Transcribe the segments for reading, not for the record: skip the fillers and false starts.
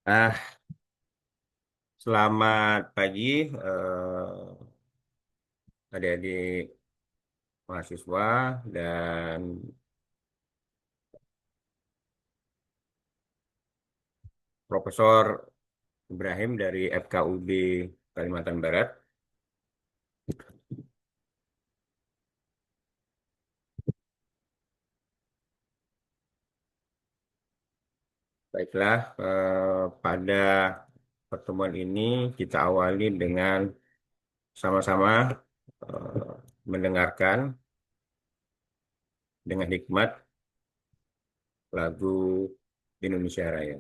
Ah, Selamat pagi, adik-adik mahasiswa dan Profesor Ibrahim dari FKUB Kalimantan Barat. Baiklah, pada pertemuan ini kita awali dengan sama-sama eh, mendengarkan dengan hikmat lagu Indonesia Raya.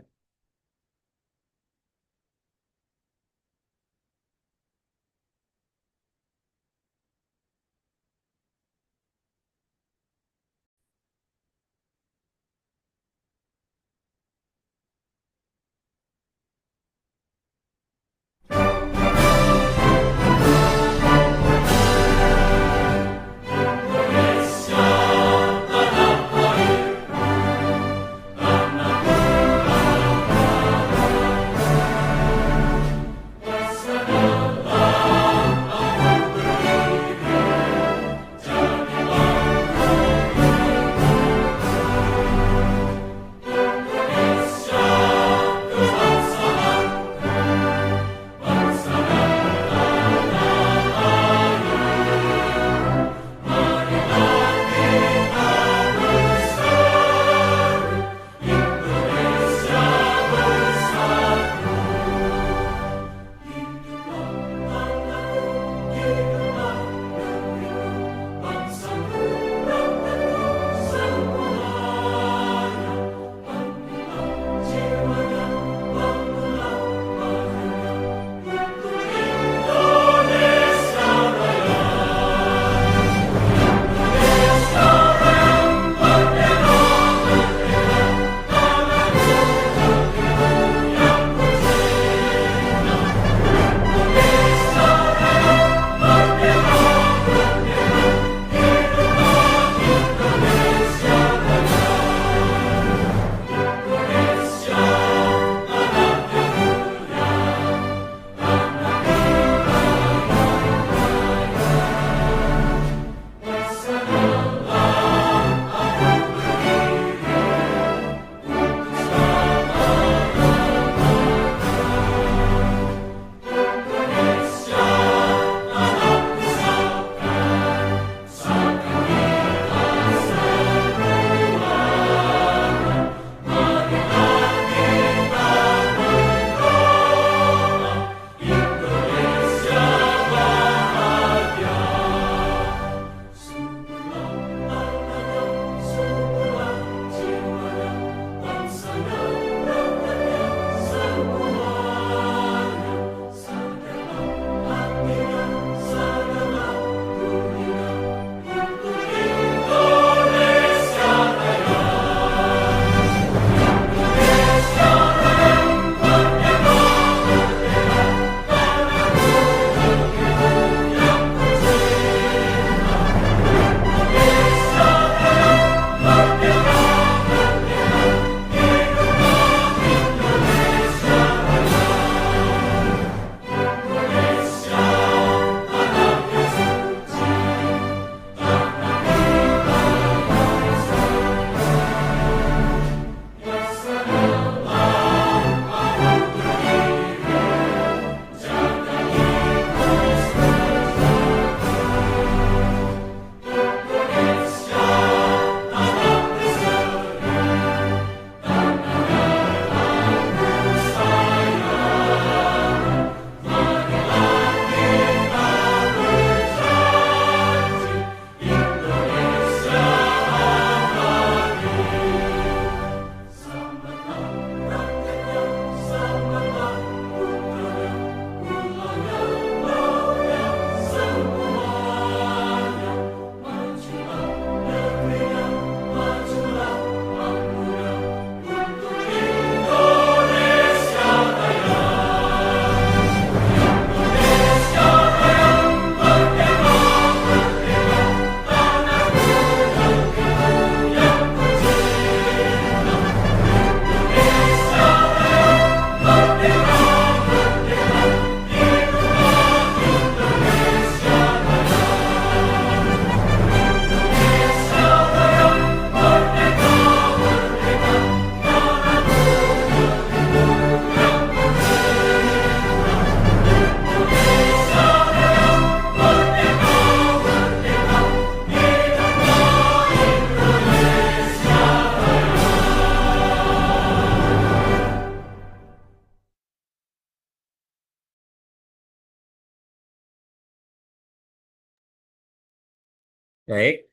Baik,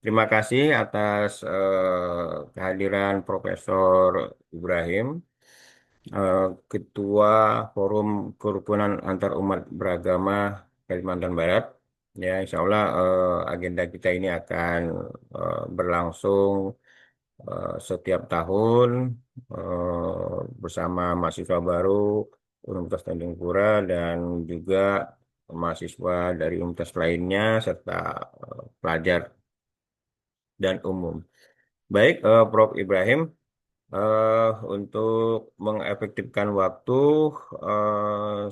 terima kasih atas kehadiran Profesor Ibrahim, Ketua Forum Kerukunan Antar Umat Beragama Kalimantan Barat. Ya, insya Allah agenda kita ini akan berlangsung setiap tahun bersama mahasiswa baru Universitas Tanjung Pura dan juga mahasiswa dari universitas lainnya serta pelajar dan umum. Baik, Prof. Ibrahim, untuk mengefektifkan waktu,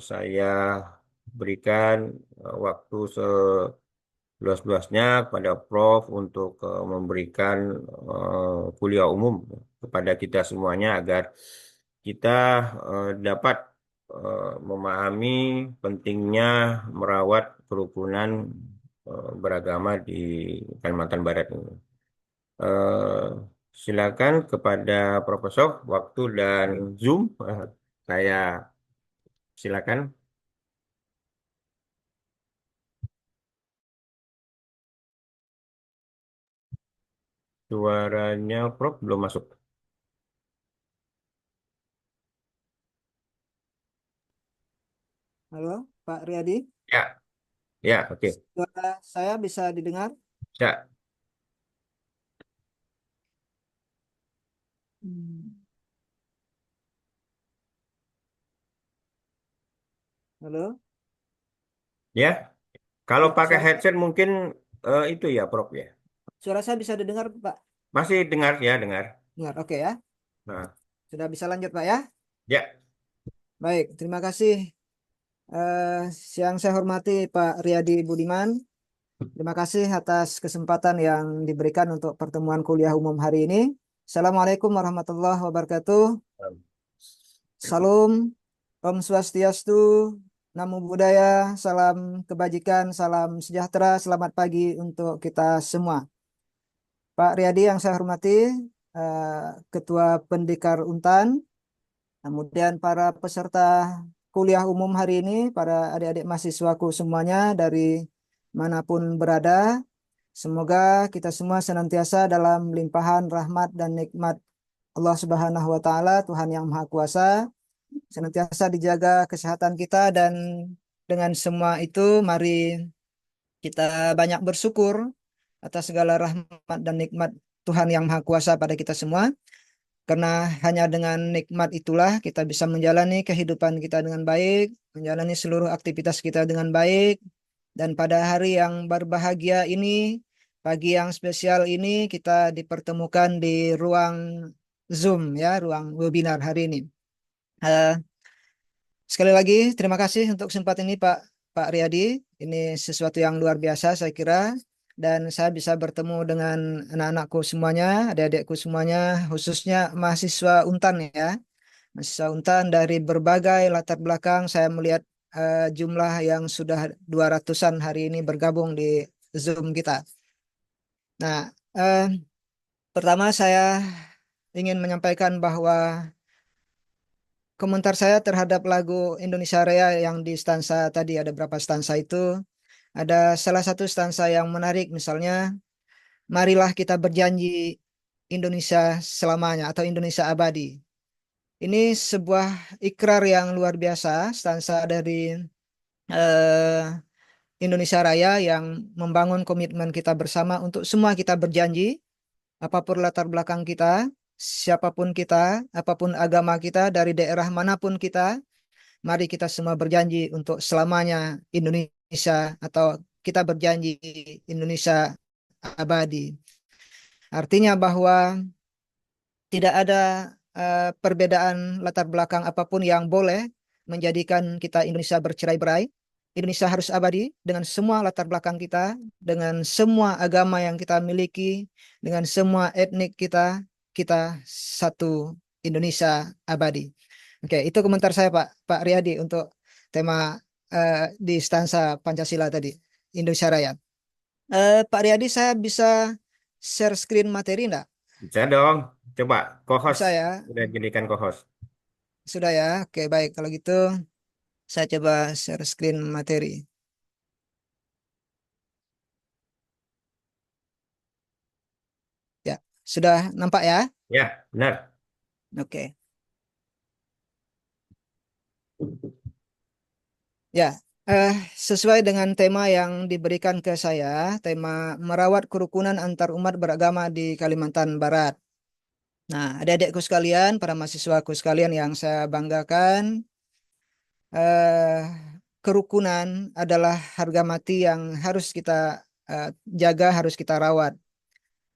saya berikan waktu seluas-luasnya kepada Prof untuk memberikan kuliah umum kepada kita semuanya agar kita dapat memahami pentingnya merawat kerukunan beragama di Kalimantan Barat ini. Eh, Silakan kepada Profesor, waktu dan Zoom. Saya silakan. Suaranya Prof belum masuk. Halo, Pak Riyadi. Ya, ya, oke. Suara saya bisa didengar? Ya, Hmm. Halo, ya. Kalau ya, pakai headset mungkin itu ya, Prof ya. suara saya bisa didengar, Pak. Masih dengar ya, dengar. Dengar, oke ya. Nah, Sudah bisa lanjut, Pak ya. ya, Baik, terima kasih. Yang saya hormati Pak Riyadi Budiman. Terima kasih atas kesempatan yang diberikan untuk pertemuan kuliah umum hari ini. Assalamualaikum warahmatullahi wabarakatuh. Salam, Om Swastiastu, Namo Buddhaya, salam kebajikan, salam sejahtera, selamat pagi untuk kita semua. Pak Riyadi yang saya hormati, Ketua Pendikar Untan, kemudian para peserta kuliah umum hari ini, para adik-adik mahasiswaku semuanya dari manapun berada, semoga kita semua senantiasa dalam limpahan rahmat dan nikmat Allah Subhanahu wa Ta'ala, Tuhan yang Maha Kuasa, senantiasa dijaga kesehatan kita, dan dengan semua itu, mari kita banyak bersyukur atas segala rahmat dan nikmat Tuhan yang Maha Kuasa pada kita semua. Karena hanya dengan nikmat itulah kita bisa menjalani kehidupan kita dengan baik, menjalani seluruh aktivitas kita dengan baik. Dan pada hari yang berbahagia ini, pagi yang spesial ini, kita dipertemukan di ruang Zoom, ya, ruang webinar hari ini. Eh, Sekali lagi, terima kasih untuk kesempatan ini Pak Riyadi. Ini sesuatu yang luar biasa saya kira. Dan saya bisa bertemu dengan anak-anakku semuanya, adik-adikku semuanya, khususnya mahasiswa Untan ya. Mahasiswa Untan dari berbagai latar belakang. Saya melihat jumlah yang sudah 200-an hari ini bergabung di Zoom kita. Nah, pertama saya ingin menyampaikan bahwa komentar saya terhadap lagu Indonesia Raya yang di stansa tadi, ada berapa stansa itu. Ada salah satu stansa yang menarik, misalnya, marilah kita berjanji Indonesia selamanya atau Indonesia abadi. Ini sebuah ikrar yang luar biasa, stansa dari eh, Indonesia Raya yang membangun komitmen kita bersama untuk semua kita berjanji, apapun latar belakang kita, siapapun kita, apapun agama kita, dari daerah manapun kita, mari kita semua berjanji untuk selamanya Indonesia, atau kita berjanji Indonesia abadi. Artinya bahwa tidak ada perbedaan latar belakang apapun yang boleh menjadikan kita Indonesia bercerai-berai. Indonesia harus abadi dengan semua latar belakang kita, dengan semua agama yang kita miliki, dengan semua etnik kita, kita satu Indonesia abadi. Oke, itu komentar saya Pak Riyadi untuk tema di stansa Pancasila tadi, Indonesia Raya. Pak Riyadi, saya bisa share screen materi enggak? bisa dong. Coba co-host. Bisa ya? Udah jadikan co-host. Sudah ya? Oke, baik. Kalau gitu, saya coba share screen materi. Sudah nampak ya? Ya, benar. Oke. Ya, eh, sesuai dengan tema yang diberikan ke saya, tema merawat kerukunan antar umat beragama di Kalimantan Barat. Nah, adik-adikku sekalian, para mahasiswaku sekalian yang saya banggakan, eh, kerukunan adalah harga mati yang harus kita jaga, harus kita rawat.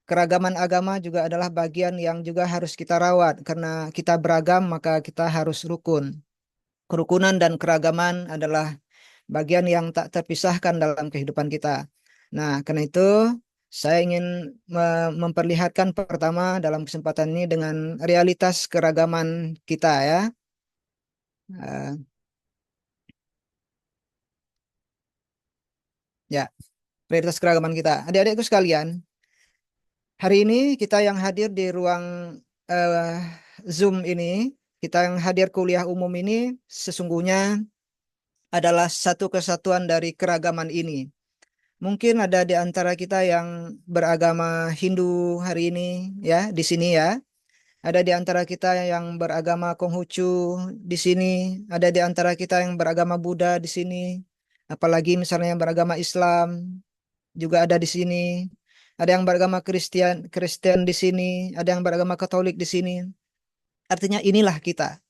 Keragaman agama juga adalah bagian yang juga harus kita rawat, karena kita beragam maka kita harus rukun. Kerukunan dan keragaman adalah bagian yang tak terpisahkan dalam kehidupan kita. Nah, karena itu saya ingin memperlihatkan pertama dalam kesempatan ini dengan realitas keragaman kita ya. Eh, ya, realitas keragaman kita. Adik-adikku sekalian, hari ini kita yang hadir di ruang eh, Zoom ini, kita yang hadir kuliah umum ini sesungguhnya adalah satu kesatuan dari keragaman ini. Mungkin ada di antara kita yang beragama Hindu hari ini ya, di sini ya. Ada di antara kita yang beragama Konghucu di sini, ada di antara kita yang beragama Buddha di sini. Apalagi misalnya yang beragama Islam juga ada di sini. Ada yang beragama Kristen Kristen di sini, ada yang beragama Katolik di sini. Artinya inilah kita.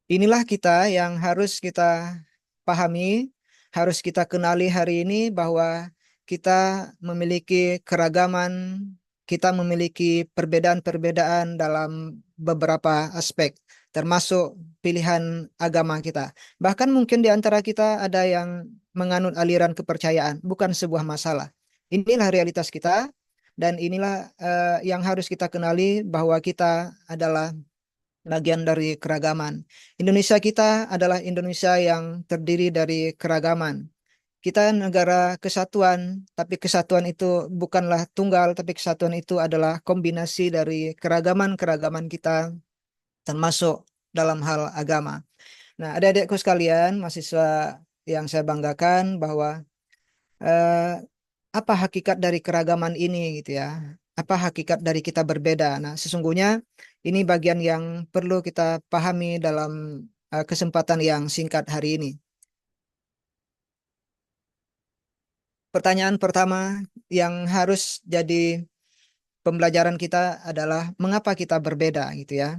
Inilah kita yang harus kita pahami, harus kita kenali hari ini bahwa kita memiliki keragaman, kita memiliki perbedaan-perbedaan dalam beberapa aspek, termasuk pilihan agama kita. Bahkan mungkin di antara kita ada yang menganut aliran kepercayaan, bukan sebuah masalah. Inilah realitas kita, dan inilah yang harus kita kenali bahwa kita adalah bagian dari keragaman. Indonesia kita adalah Indonesia yang terdiri dari keragaman. Kita negara kesatuan, tapi kesatuan itu bukanlah tunggal, tapi kesatuan itu adalah kombinasi dari keragaman-keragaman kita, termasuk dalam hal agama. Nah, adik-adikku sekalian, mahasiswa yang saya banggakan bahwa eh, apa hakikat dari keragaman ini gitu ya? Apa hakikat dari kita berbeda? Nah, sesungguhnya ini bagian yang perlu kita pahami dalam kesempatan yang singkat hari ini. Pertanyaan pertama yang harus jadi pembelajaran kita adalah mengapa kita berbeda gitu ya.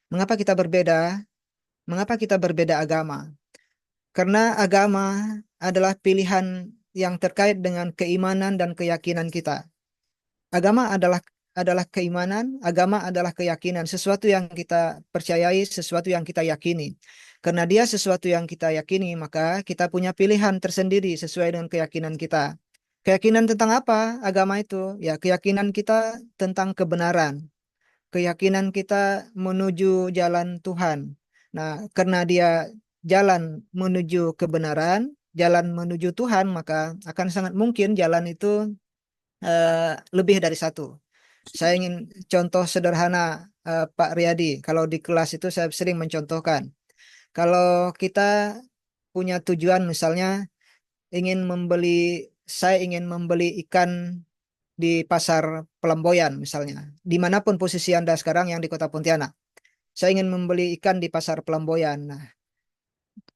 Mengapa kita berbeda? Mengapa kita berbeda agama? Karena agama adalah pilihan yang terkait dengan keimanan dan keyakinan kita. Agama adalah keimanan, agama adalah keyakinan, sesuatu yang kita percayai, sesuatu yang kita yakini. Karena dia sesuatu yang kita yakini, maka kita punya pilihan tersendiri sesuai dengan keyakinan kita. Keyakinan tentang apa? Agama itu, ya keyakinan kita tentang kebenaran, keyakinan kita menuju jalan Tuhan. Nah, karena dia jalan menuju kebenaran, jalan menuju Tuhan, maka akan sangat mungkin jalan itu lebih dari satu. Saya ingin contoh sederhana, Pak Riyadi. Kalau di kelas itu saya sering mencontohkan. Kalau kita punya tujuan misalnya ingin membeli, saya ingin membeli ikan di pasar Pelamboyan misalnya. Dimanapun posisi Anda sekarang yang di Kota Pontianak. Saya ingin membeli ikan di pasar Pelamboyan. Nah,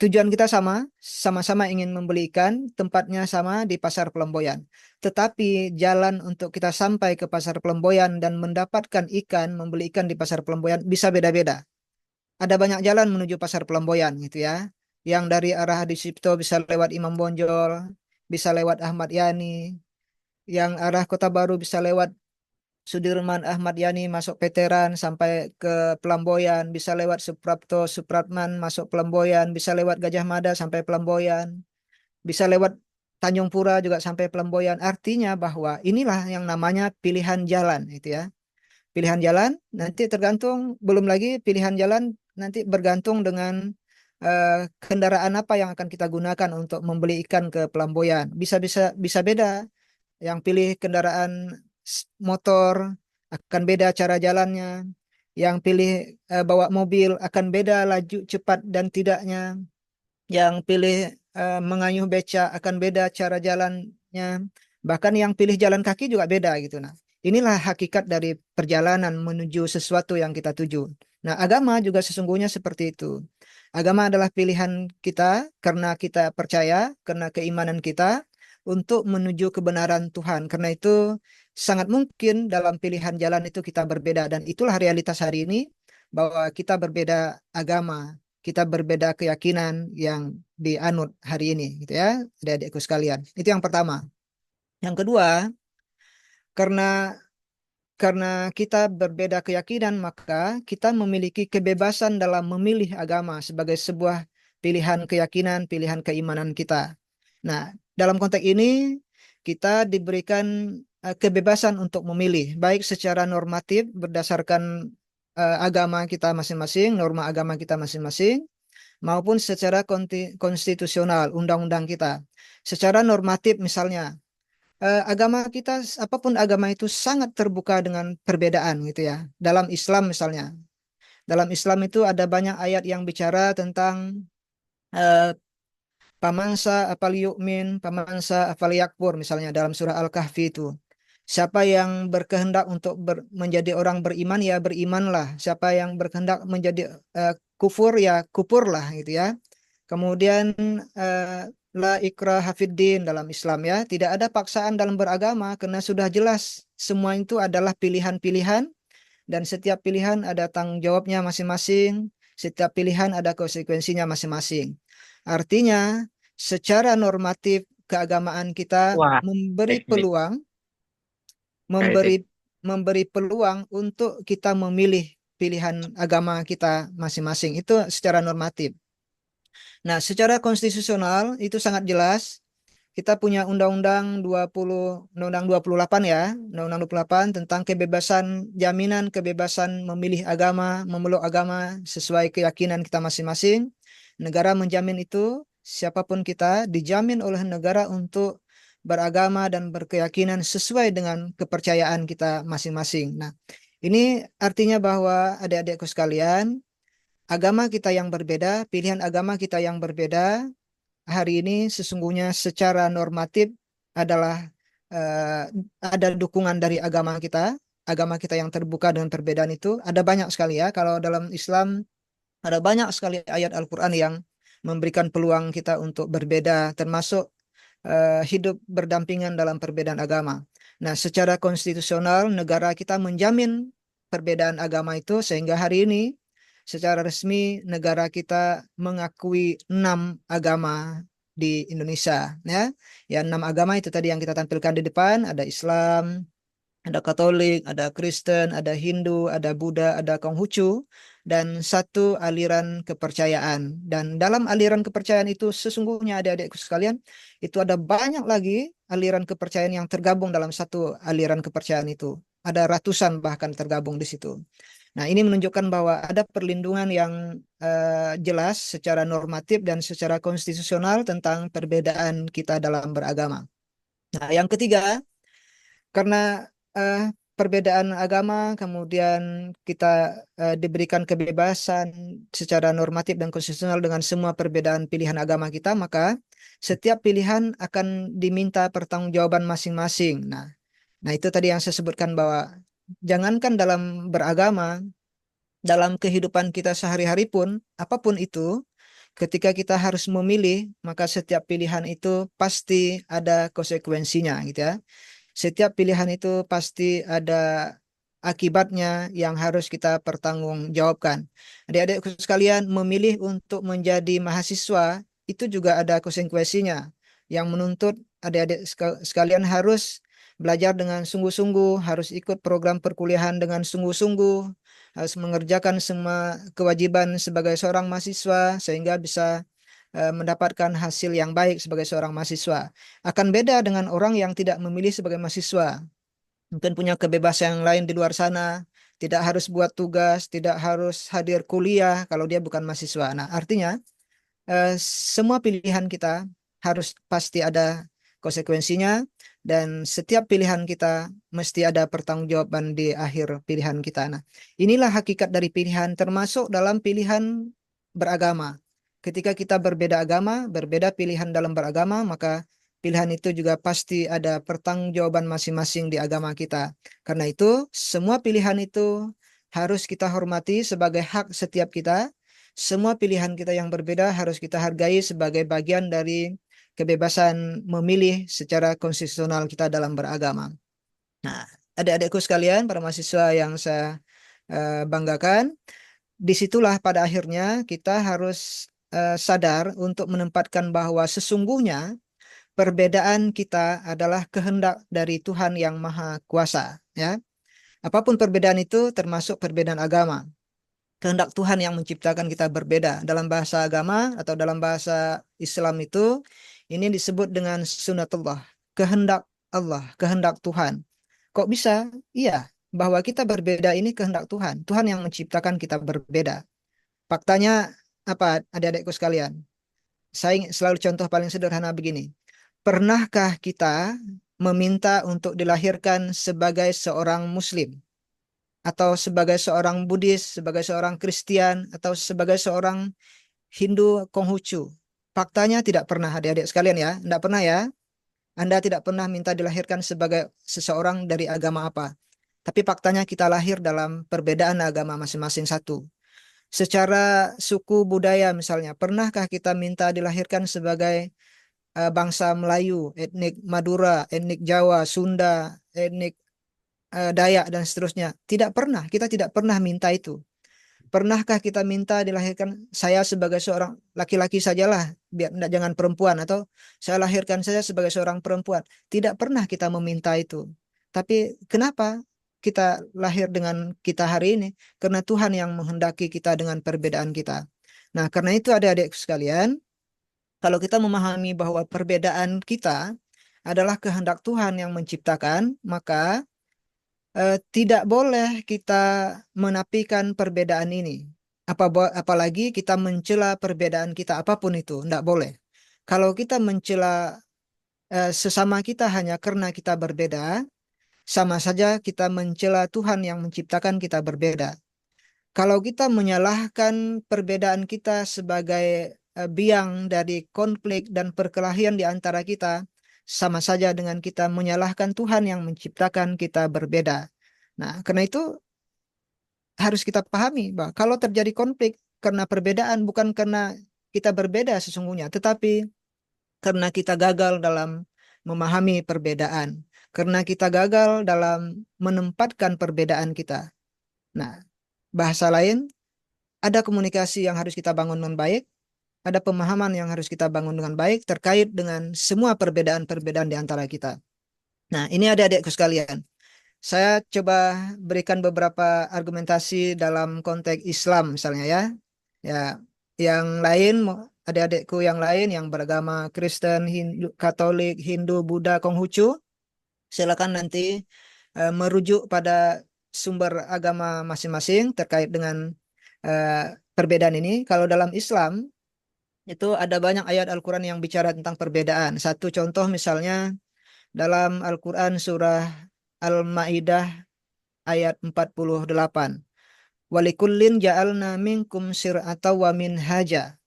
tujuan kita sama, sama-sama ingin membeli ikan, tempatnya sama di Pasar Pelamboyan. Tetapi jalan untuk kita sampai ke Pasar Pelamboyan dan mendapatkan ikan, membeli ikan di Pasar Pelamboyan bisa beda-beda. Ada banyak jalan menuju Pasar Pelamboyan gitu ya. Yang dari arah Adi Sucipto bisa lewat Imam Bonjol, bisa lewat Ahmad Yani, yang arah Kota Baru bisa lewat Sudirman Ahmad Yani masuk Veteran sampai ke Pelamboyan, bisa lewat Suprapto Supratman masuk Pelamboyan, bisa lewat Gajah Mada sampai Pelamboyan, bisa lewat Tanjung Pura juga sampai Pelamboyan. Artinya bahwa inilah yang namanya pilihan jalan itu ya. Pilihan jalan nanti tergantung, belum lagi pilihan jalan nanti bergantung dengan kendaraan apa yang akan kita gunakan untuk membeli ikan ke Pelamboyan. Bisa beda. Yang pilih kendaraan motor akan beda cara jalannya. Yang pilih bawa mobil akan beda laju cepat dan tidaknya. Yang pilih mengayuh beca akan beda cara jalannya. Bahkan yang pilih jalan kaki juga beda gitu. Nah, inilah hakikat dari perjalanan menuju sesuatu yang kita tuju. Nah, agama juga sesungguhnya seperti itu. Agama adalah pilihan kita karena kita percaya, karena keimanan kita untuk menuju kebenaran Tuhan. Karena itu sangat mungkin dalam pilihan jalan itu kita berbeda dan itulah realitas hari ini bahwa kita berbeda agama, kita berbeda keyakinan yang dianut hari ini gitu ya, adik-adikku sekalian. Itu yang pertama. Yang kedua, karena kita berbeda keyakinan, maka kita memiliki kebebasan dalam memilih agama sebagai sebuah pilihan keyakinan, pilihan keimanan kita. Nah, dalam konteks ini kita diberikan kebebasan untuk memilih, baik secara normatif berdasarkan agama kita masing-masing, norma agama kita masing-masing, maupun secara konstitusional, undang-undang kita. Secara normatif misalnya, agama kita, apapun agama itu sangat terbuka dengan perbedaan gitu ya. Dalam Islam misalnya, dalam Islam itu ada banyak ayat yang bicara tentang eh, pamansa apal yu'min, pamansa apal yakfur misalnya dalam surah Al-Kahfi itu. Siapa yang berkehendak untuk menjadi orang beriman ya berimanlah. Siapa yang berkehendak menjadi kufur ya kufurlah gitu ya. Kemudian eh, la ikraha fiddin dalam Islam ya, tidak ada paksaan dalam beragama karena sudah jelas semua itu adalah pilihan-pilihan dan setiap pilihan ada tanggung jawabnya masing-masing, setiap pilihan ada konsekuensinya masing-masing. Artinya, secara normatif keagamaan kita Wah, memberi teknik. peluang Kayak memberi memberi peluang untuk kita memilih pilihan agama kita masing-masing itu secara normatif. Nah, secara konstitusional itu sangat jelas. Kita punya Undang-Undang 28 ya, Undang-Undang 28 tentang kebebasan jaminan kebebasan memilih agama, memeluk agama sesuai keyakinan kita masing-masing. Negara menjamin itu, siapapun kita dijamin oleh negara untuk beragama dan berkeyakinan sesuai dengan kepercayaan kita masing-masing. Nah, ini artinya bahwa adik-adikku sekalian, agama kita yang berbeda, pilihan agama kita yang berbeda, hari ini sesungguhnya secara normatif adalah eh, ada dukungan dari agama kita yang terbuka dengan perbedaan itu ada banyak sekali ya. Kalau dalam Islam ada banyak sekali ayat Al-Quran yang memberikan peluang kita untuk berbeda, termasuk hidup berdampingan dalam perbedaan agama. Nah, secara konstitusional negara kita menjamin perbedaan agama itu sehingga hari ini secara resmi negara kita mengakui 6 agama di Indonesia ya. Ya, 6 agama itu tadi yang kita tampilkan di depan, ada Islam, ada Katolik, ada Kristen, ada Hindu, ada Buddha, ada Konghucu, dan satu aliran kepercayaan. Dan dalam aliran kepercayaan itu sesungguhnya adik-adikku sekalian, itu ada banyak lagi aliran kepercayaan yang tergabung dalam satu aliran kepercayaan itu. Ada ratusan bahkan tergabung di situ. Nah, ini menunjukkan bahwa ada perlindungan yang jelas secara normatif dan secara konstitusional tentang perbedaan kita dalam beragama. Nah, yang ketiga, karena eh, perbedaan agama, kemudian kita diberikan kebebasan secara normatif dan konstitusional dengan semua perbedaan pilihan agama kita, maka setiap pilihan akan diminta pertanggungjawaban masing-masing. Nah, itu tadi yang saya sebutkan bahwa jangankan dalam beragama, dalam kehidupan kita sehari-hari pun, apapun itu, ketika kita harus memilih, maka setiap pilihan itu pasti ada konsekuensinya, gitu ya. Setiap pilihan itu pasti ada akibatnya yang harus kita pertanggungjawabkan. Adik-adik sekalian, memilih untuk menjadi mahasiswa itu juga ada konsekuensinya yang menuntut adik-adik sekalian harus belajar dengan sungguh-sungguh, harus ikut program perkuliahan dengan sungguh-sungguh, harus mengerjakan semua kewajiban sebagai seorang mahasiswa sehingga bisa mendapatkan hasil yang baik sebagai seorang mahasiswa. Akan beda dengan orang yang tidak memilih sebagai mahasiswa. Mungkin punya kebebasan yang lain di luar sana, tidak harus buat tugas, tidak harus hadir kuliah kalau dia bukan mahasiswa. Nah, artinya semua pilihan kita harus pasti ada konsekuensinya dan setiap pilihan kita mesti ada pertanggungjawaban di akhir pilihan kita. Nah, inilah hakikat dari pilihan termasuk dalam pilihan beragama. Ketika kita berbeda agama, berbeda pilihan dalam beragama, maka pilihan itu juga pasti ada pertanggungjawaban masing-masing di agama kita. Karena itu, semua pilihan itu harus kita hormati sebagai hak setiap kita. Semua pilihan kita yang berbeda harus kita hargai sebagai bagian dari kebebasan memilih secara konstitusional kita dalam beragama. Nah, adik-adikku sekalian, para mahasiswa yang saya banggakan, disitulah pada akhirnya kita harus sadar untuk menempatkan bahwa sesungguhnya perbedaan kita adalah kehendak dari Tuhan yang Maha Kuasa, ya. Apapun perbedaan itu termasuk perbedaan agama. Kehendak Tuhan yang menciptakan kita berbeda. Dalam bahasa agama atau dalam bahasa Islam itu ini disebut dengan sunatullah, kehendak Allah, kehendak Tuhan. Kok bisa? Iya, bahwa kita berbeda ini kehendak Tuhan. Tuhan yang menciptakan kita berbeda. Faktanya apa, adik-adikku sekalian? Saya selalu contoh paling sederhana begini. Pernahkah kita meminta untuk dilahirkan sebagai seorang Muslim? Atau sebagai seorang Buddhis, sebagai seorang Kristen, atau sebagai seorang Hindu Konghucu? Faktanya tidak pernah, adik-adik sekalian ya. Tidak pernah ya. Anda tidak pernah minta dilahirkan sebagai seseorang dari agama apa. Tapi faktanya kita lahir dalam perbedaan agama masing-masing satu. Secara suku budaya misalnya, pernahkah kita minta dilahirkan sebagai bangsa Melayu, etnik Madura, etnik Jawa, Sunda, etnik Dayak dan seterusnya? Tidak pernah, kita tidak pernah minta itu. Pernahkah kita minta dilahirkan saya sebagai seorang laki-laki sajalah, biar enggak, jangan perempuan, atau saya lahirkan saya sebagai seorang perempuan? Tidak pernah kita meminta itu. Tapi kenapa kita lahir dengan kita hari ini? Karena Tuhan yang menghendaki kita dengan perbedaan kita. Nah, karena itu adik-adik sekalian, kalau kita memahami bahwa perbedaan kita adalah kehendak Tuhan yang menciptakan, maka tidak boleh kita menafikan perbedaan ini. Apalagi kita mencela perbedaan kita apapun itu, tidak boleh. Kalau kita mencela sesama kita hanya karena kita berbeda, sama saja kita mencela Tuhan yang menciptakan kita berbeda. Kalau kita menyalahkan perbedaan kita sebagai biang dari konflik dan perkelahian di antara kita, sama saja dengan kita menyalahkan Tuhan yang menciptakan kita berbeda. Nah, karena itu harus kita pahami bahwa kalau terjadi konflik karena perbedaan, bukan karena kita berbeda sesungguhnya, tetapi karena kita gagal dalam memahami perbedaan, karena kita gagal dalam menempatkan perbedaan kita. Nah, bahasa lain, ada komunikasi yang harus kita bangun dengan baik, ada pemahaman yang harus kita bangun dengan baik terkait dengan semua perbedaan-perbedaan di antara kita. Nah, ini adik-adikku sekalian. Saya coba berikan beberapa argumentasi dalam konteks Islam misalnya ya. Ya, yang lain, adik-adikku yang lain yang beragama Kristen, Hindu, Katolik, Hindu, Buddha, Konghucu, silakan nanti merujuk pada sumber agama masing-masing terkait dengan perbedaan ini. Kalau dalam Islam itu ada banyak ayat Al-Quran yang bicara tentang perbedaan. Satu contoh misalnya dalam Al-Quran surah Al-Ma'idah ayat 48. Walikullin ja'alna minkum sir'ata wa minhaja.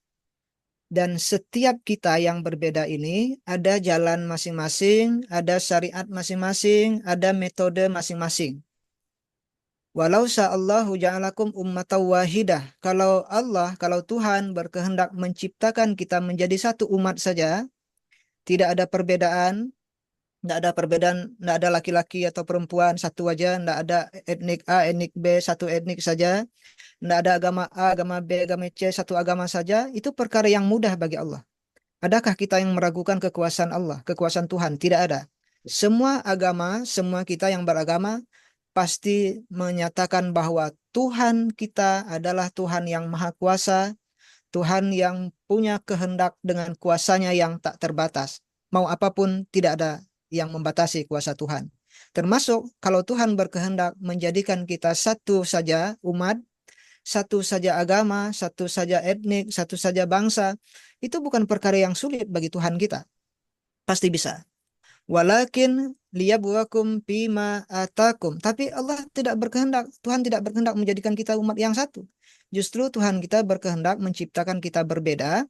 Dan setiap kita yang berbeda ini ada jalan masing-masing, ada syariat masing-masing, ada metode masing-masing. Walau sa'allahu ja'alakum ummatan wahidah. Kalau Tuhan berkehendak menciptakan kita menjadi satu umat saja, tidak ada perbedaan, tidak ada laki-laki atau perempuan, satu aja, tidak ada etnik A, etnik B, satu etnik saja, tidak ada agama A, agama B, agama C, satu agama saja, itu perkara yang mudah bagi Allah. Adakah kita yang meragukan kekuasaan Allah, kekuasaan Tuhan? Tidak ada. Semua agama, semua kita yang beragama pasti menyatakan bahwa Tuhan kita adalah Tuhan yang Maha Kuasa, Tuhan yang punya kehendak dengan kuasanya yang tak terbatas. Mau apapun tidak ada yang membatasi kuasa Tuhan. Termasuk kalau Tuhan berkehendak menjadikan kita satu saja umat, satu saja agama, satu saja etnik, satu saja bangsa, itu bukan perkara yang sulit bagi Tuhan kita. Pasti bisa. Walakin liyabluwakum bima atakum. Tapi Allah tidak berkehendak, Tuhan tidak berkehendak menjadikan kita umat yang satu. Justru Tuhan kita berkehendak menciptakan kita berbeda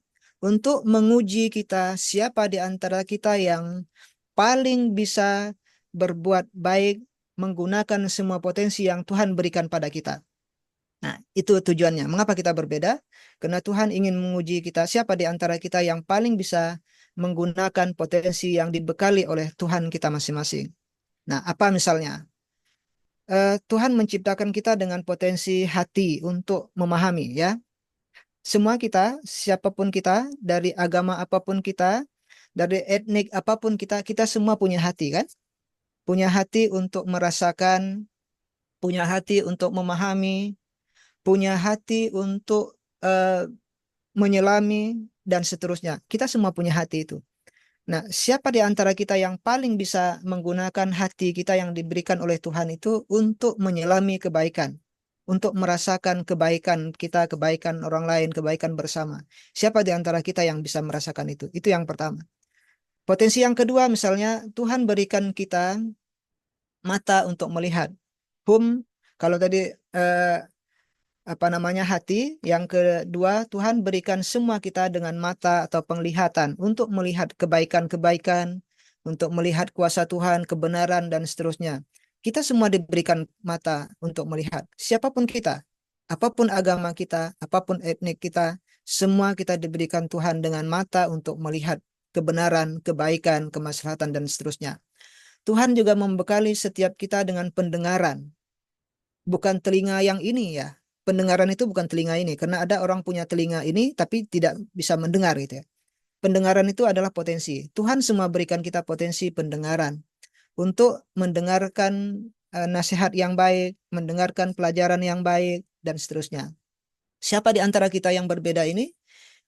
untuk menguji kita siapa di antara kita yang paling bisa berbuat baik menggunakan semua potensi yang Tuhan berikan pada kita. Nah, itu tujuannya. Mengapa kita berbeda? Karena Tuhan ingin menguji kita siapa di antara kita yang paling bisa menggunakan potensi yang dibekali oleh Tuhan kita masing-masing. Nah, apa misalnya? Tuhan menciptakan kita dengan potensi hati untuk memahami, ya. Semua kita, siapapun kita, dari agama apapun kita, dari etnik apapun kita, kita semua punya hati, kan? Punya hati untuk merasakan, punya hati untuk memahami, punya hati untuk menyelami, dan seterusnya. Kita semua punya hati itu. Nah, siapa di antara kita yang paling bisa menggunakan hati kita yang diberikan oleh Tuhan itu untuk menyelami kebaikan, untuk merasakan kebaikan kita, kebaikan orang lain, kebaikan bersama. Siapa di antara kita yang bisa merasakan itu? Itu yang pertama. Potensi yang kedua, misalnya Tuhan berikan kita mata untuk melihat. Kalau tadi eh, apa namanya hati. Yang kedua, Tuhan berikan semua kita dengan mata atau penglihatan untuk melihat kebaikan-kebaikan, untuk melihat kuasa Tuhan, kebenaran dan seterusnya. Kita semua diberikan mata untuk melihat. Siapapun kita, apapun agama kita, apapun etnik kita, semua kita diberikan Tuhan dengan mata untuk melihat kebenaran, kebaikan, kemaslahatan dan seterusnya. Tuhan juga membekali setiap kita dengan pendengaran, bukan telinga yang ini ya. Pendengaran itu bukan telinga ini, karena ada orang punya telinga ini tapi tidak bisa mendengar gitu ya. Pendengaran itu adalah potensi. Tuhan semua berikan kita potensi pendengaran untuk mendengarkan nasihat yang baik, mendengarkan pelajaran yang baik dan seterusnya. Siapa di antara kita yang berbeda ini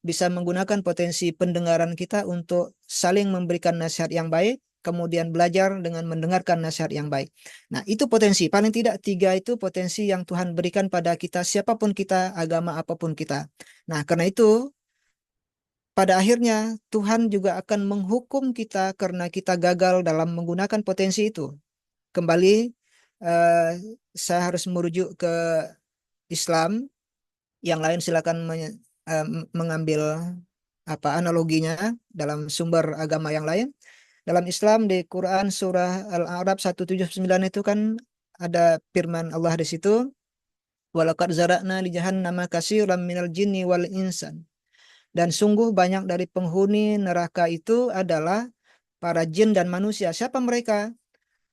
bisa menggunakan potensi pendengaran kita untuk saling memberikan nasihat yang baik, kemudian belajar dengan mendengarkan nasihat yang baik. Nah, itu potensi. Paling tidak tiga itu potensi yang Tuhan berikan pada kita, siapapun kita, agama apapun kita. Nah, karena itu, pada akhirnya Tuhan juga akan menghukum kita karena kita gagal dalam menggunakan potensi itu. Kembali, eh, saya harus merujuk ke Islam. Yang lain silakan mengambil apa analoginya dalam sumber agama yang lain. Dalam Islam di Quran surah Al-A'raf 179 itu kan ada firman Allah di situ, walaqad zara'na li jahannama katsiran minal jinni wal insan. Dan sungguh banyak dari penghuni neraka itu adalah para jin dan manusia. Siapa mereka?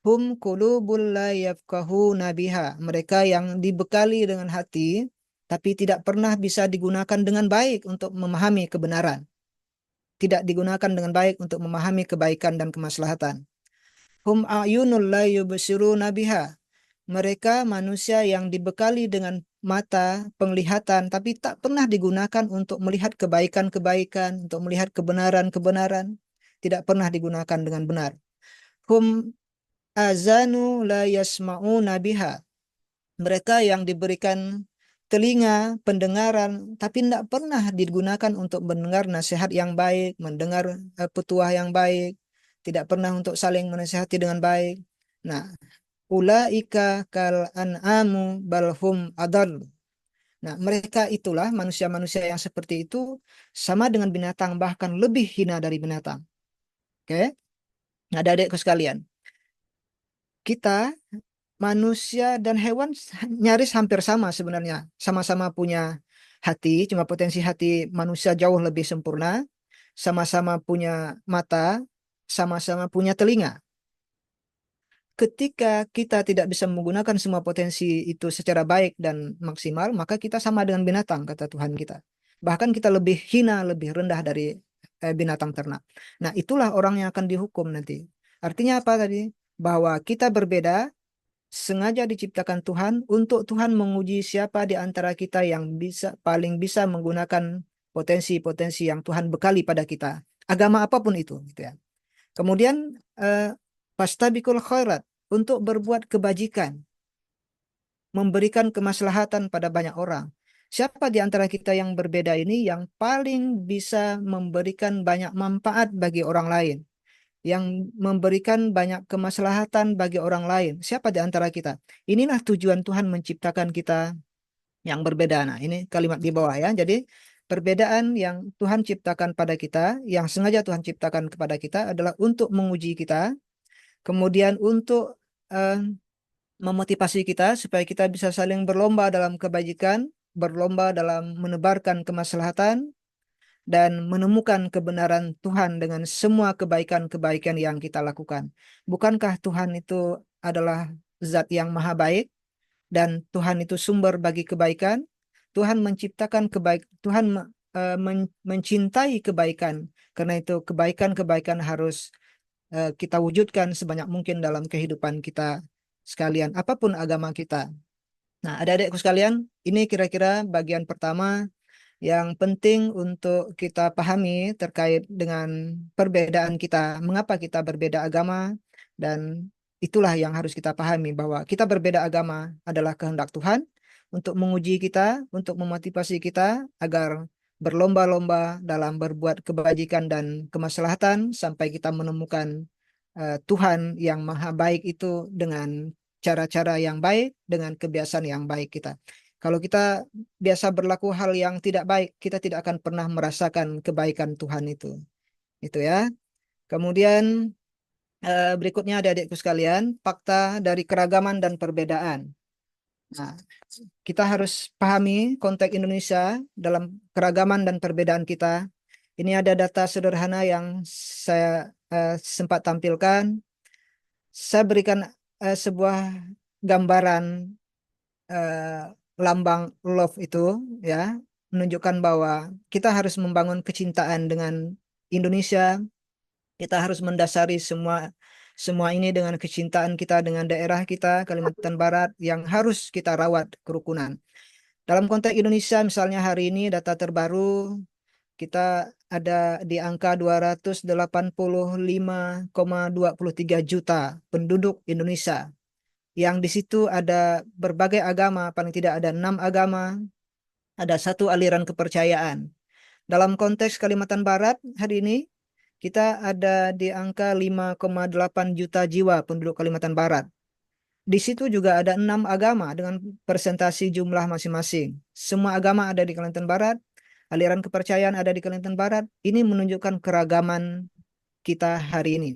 Hum qulubul la yafqahuna biha. Mereka yang dibekali dengan hati tapi tidak pernah bisa digunakan dengan baik untuk memahami kebenaran. Tidak digunakan dengan baik untuk memahami kebaikan dan kemaslahatan. Hum a'yunul la yubsiruna biha. Mereka manusia yang dibekali dengan mata penglihatan tapi tak pernah digunakan untuk melihat kebaikan-kebaikan, untuk melihat kebenaran-kebenaran. Tidak pernah digunakan dengan benar. Hum azanu la yasma'una biha. Mereka yang diberikan telinga, pendengaran, tapi tidak pernah digunakan untuk mendengar nasihat yang baik, mendengar petuah yang baik, tidak pernah untuk saling menasihati dengan baik. Nah, ulaika kal an'amu balhum adal. Nah, mereka itulah manusia-manusia yang seperti itu sama dengan binatang, bahkan lebih hina dari binatang. Oke? Nah, adik-adikku sekalian, kita manusia dan hewan nyaris hampir sama sebenarnya. Sama-sama punya hati, cuma potensi hati manusia jauh lebih sempurna. Sama-sama punya mata, sama-sama punya telinga. Ketika kita tidak bisa menggunakan semua potensi itu secara baik dan maksimal, maka kita sama dengan binatang, kata Tuhan kita. Bahkan kita lebih hina, lebih rendah dari binatang ternak. Nah, itulah orang yang akan dihukum nanti. Artinya apa tadi? Bahwa kita berbeda, sengaja diciptakan Tuhan untuk Tuhan menguji siapa di antara kita yang paling bisa menggunakan potensi-potensi yang Tuhan bekali pada kita. Agama apapun itu, gitu ya. Kemudian fastabikul khairat, untuk berbuat kebajikan, memberikan kemaslahatan pada banyak orang. Siapa di antara kita yang berbeda ini yang paling bisa memberikan banyak manfaat bagi orang lain, yang memberikan banyak kemaslahatan bagi orang lain? Siapa di antara kita? Inilah tujuan Tuhan menciptakan kita yang berbeda. Nah, ini kalimat di bawah ya. Jadi Perbedaan yang Tuhan ciptakan pada kita, yang sengaja Tuhan ciptakan kepada kita adalah untuk menguji kita, kemudian untuk eh, memotivasi kita supaya kita bisa saling berlomba dalam kebajikan, berlomba dalam menebarkan kemaslahatan, dan menemukan kebenaran Tuhan dengan semua kebaikan-kebaikan yang kita lakukan. Bukankah Tuhan itu adalah zat yang maha baik dan Tuhan itu sumber bagi kebaikan? Tuhan menciptakan Tuhan mencintai kebaikan. Karena itu kebaikan-kebaikan harus kita wujudkan sebanyak mungkin dalam kehidupan kita sekalian, apapun agama kita. Nah, adik-adikku sekalian, ini kira-kira bagian pertama yang penting untuk kita pahami terkait dengan perbedaan kita, mengapa kita berbeda agama, dan itulah yang harus kita pahami bahwa kita berbeda agama adalah kehendak Tuhan untuk menguji kita, untuk memotivasi kita agar berlomba-lomba dalam berbuat kebajikan dan kemaslahatan sampai kita menemukan Tuhan yang maha baik itu dengan cara-cara yang baik, dengan kebiasaan yang baik kita. Kalau kita biasa berlaku hal yang tidak baik, kita tidak akan pernah merasakan kebaikan Tuhan itu. Itu ya. Kemudian berikutnya adik-adikku sekalian, fakta dari keragaman dan perbedaan. Nah, kita harus pahami konteks Indonesia dalam keragaman dan perbedaan kita. Ini ada data sederhana yang saya sempat tampilkan. Saya berikan sebuah gambaran eh, lambang love itu, ya, menunjukkan bahwa kita harus membangun kecintaan dengan Indonesia. Kita harus mendasari semua semua ini dengan kecintaan kita dengan daerah kita Kalimantan Barat yang harus kita rawat kerukunan. Dalam konteks Indonesia misalnya hari ini data terbaru kita ada di angka 285,23 juta penduduk Indonesia, yang di situ ada berbagai agama, paling tidak ada 6 agama, ada satu aliran kepercayaan. Dalam konteks Kalimantan Barat hari ini, kita ada di angka 5,8 juta jiwa penduduk Kalimantan Barat. Di situ juga ada 6 agama dengan presentasi jumlah masing-masing. Semua agama ada di Kalimantan Barat, aliran kepercayaan ada di Kalimantan Barat. Ini menunjukkan keragaman kita hari ini.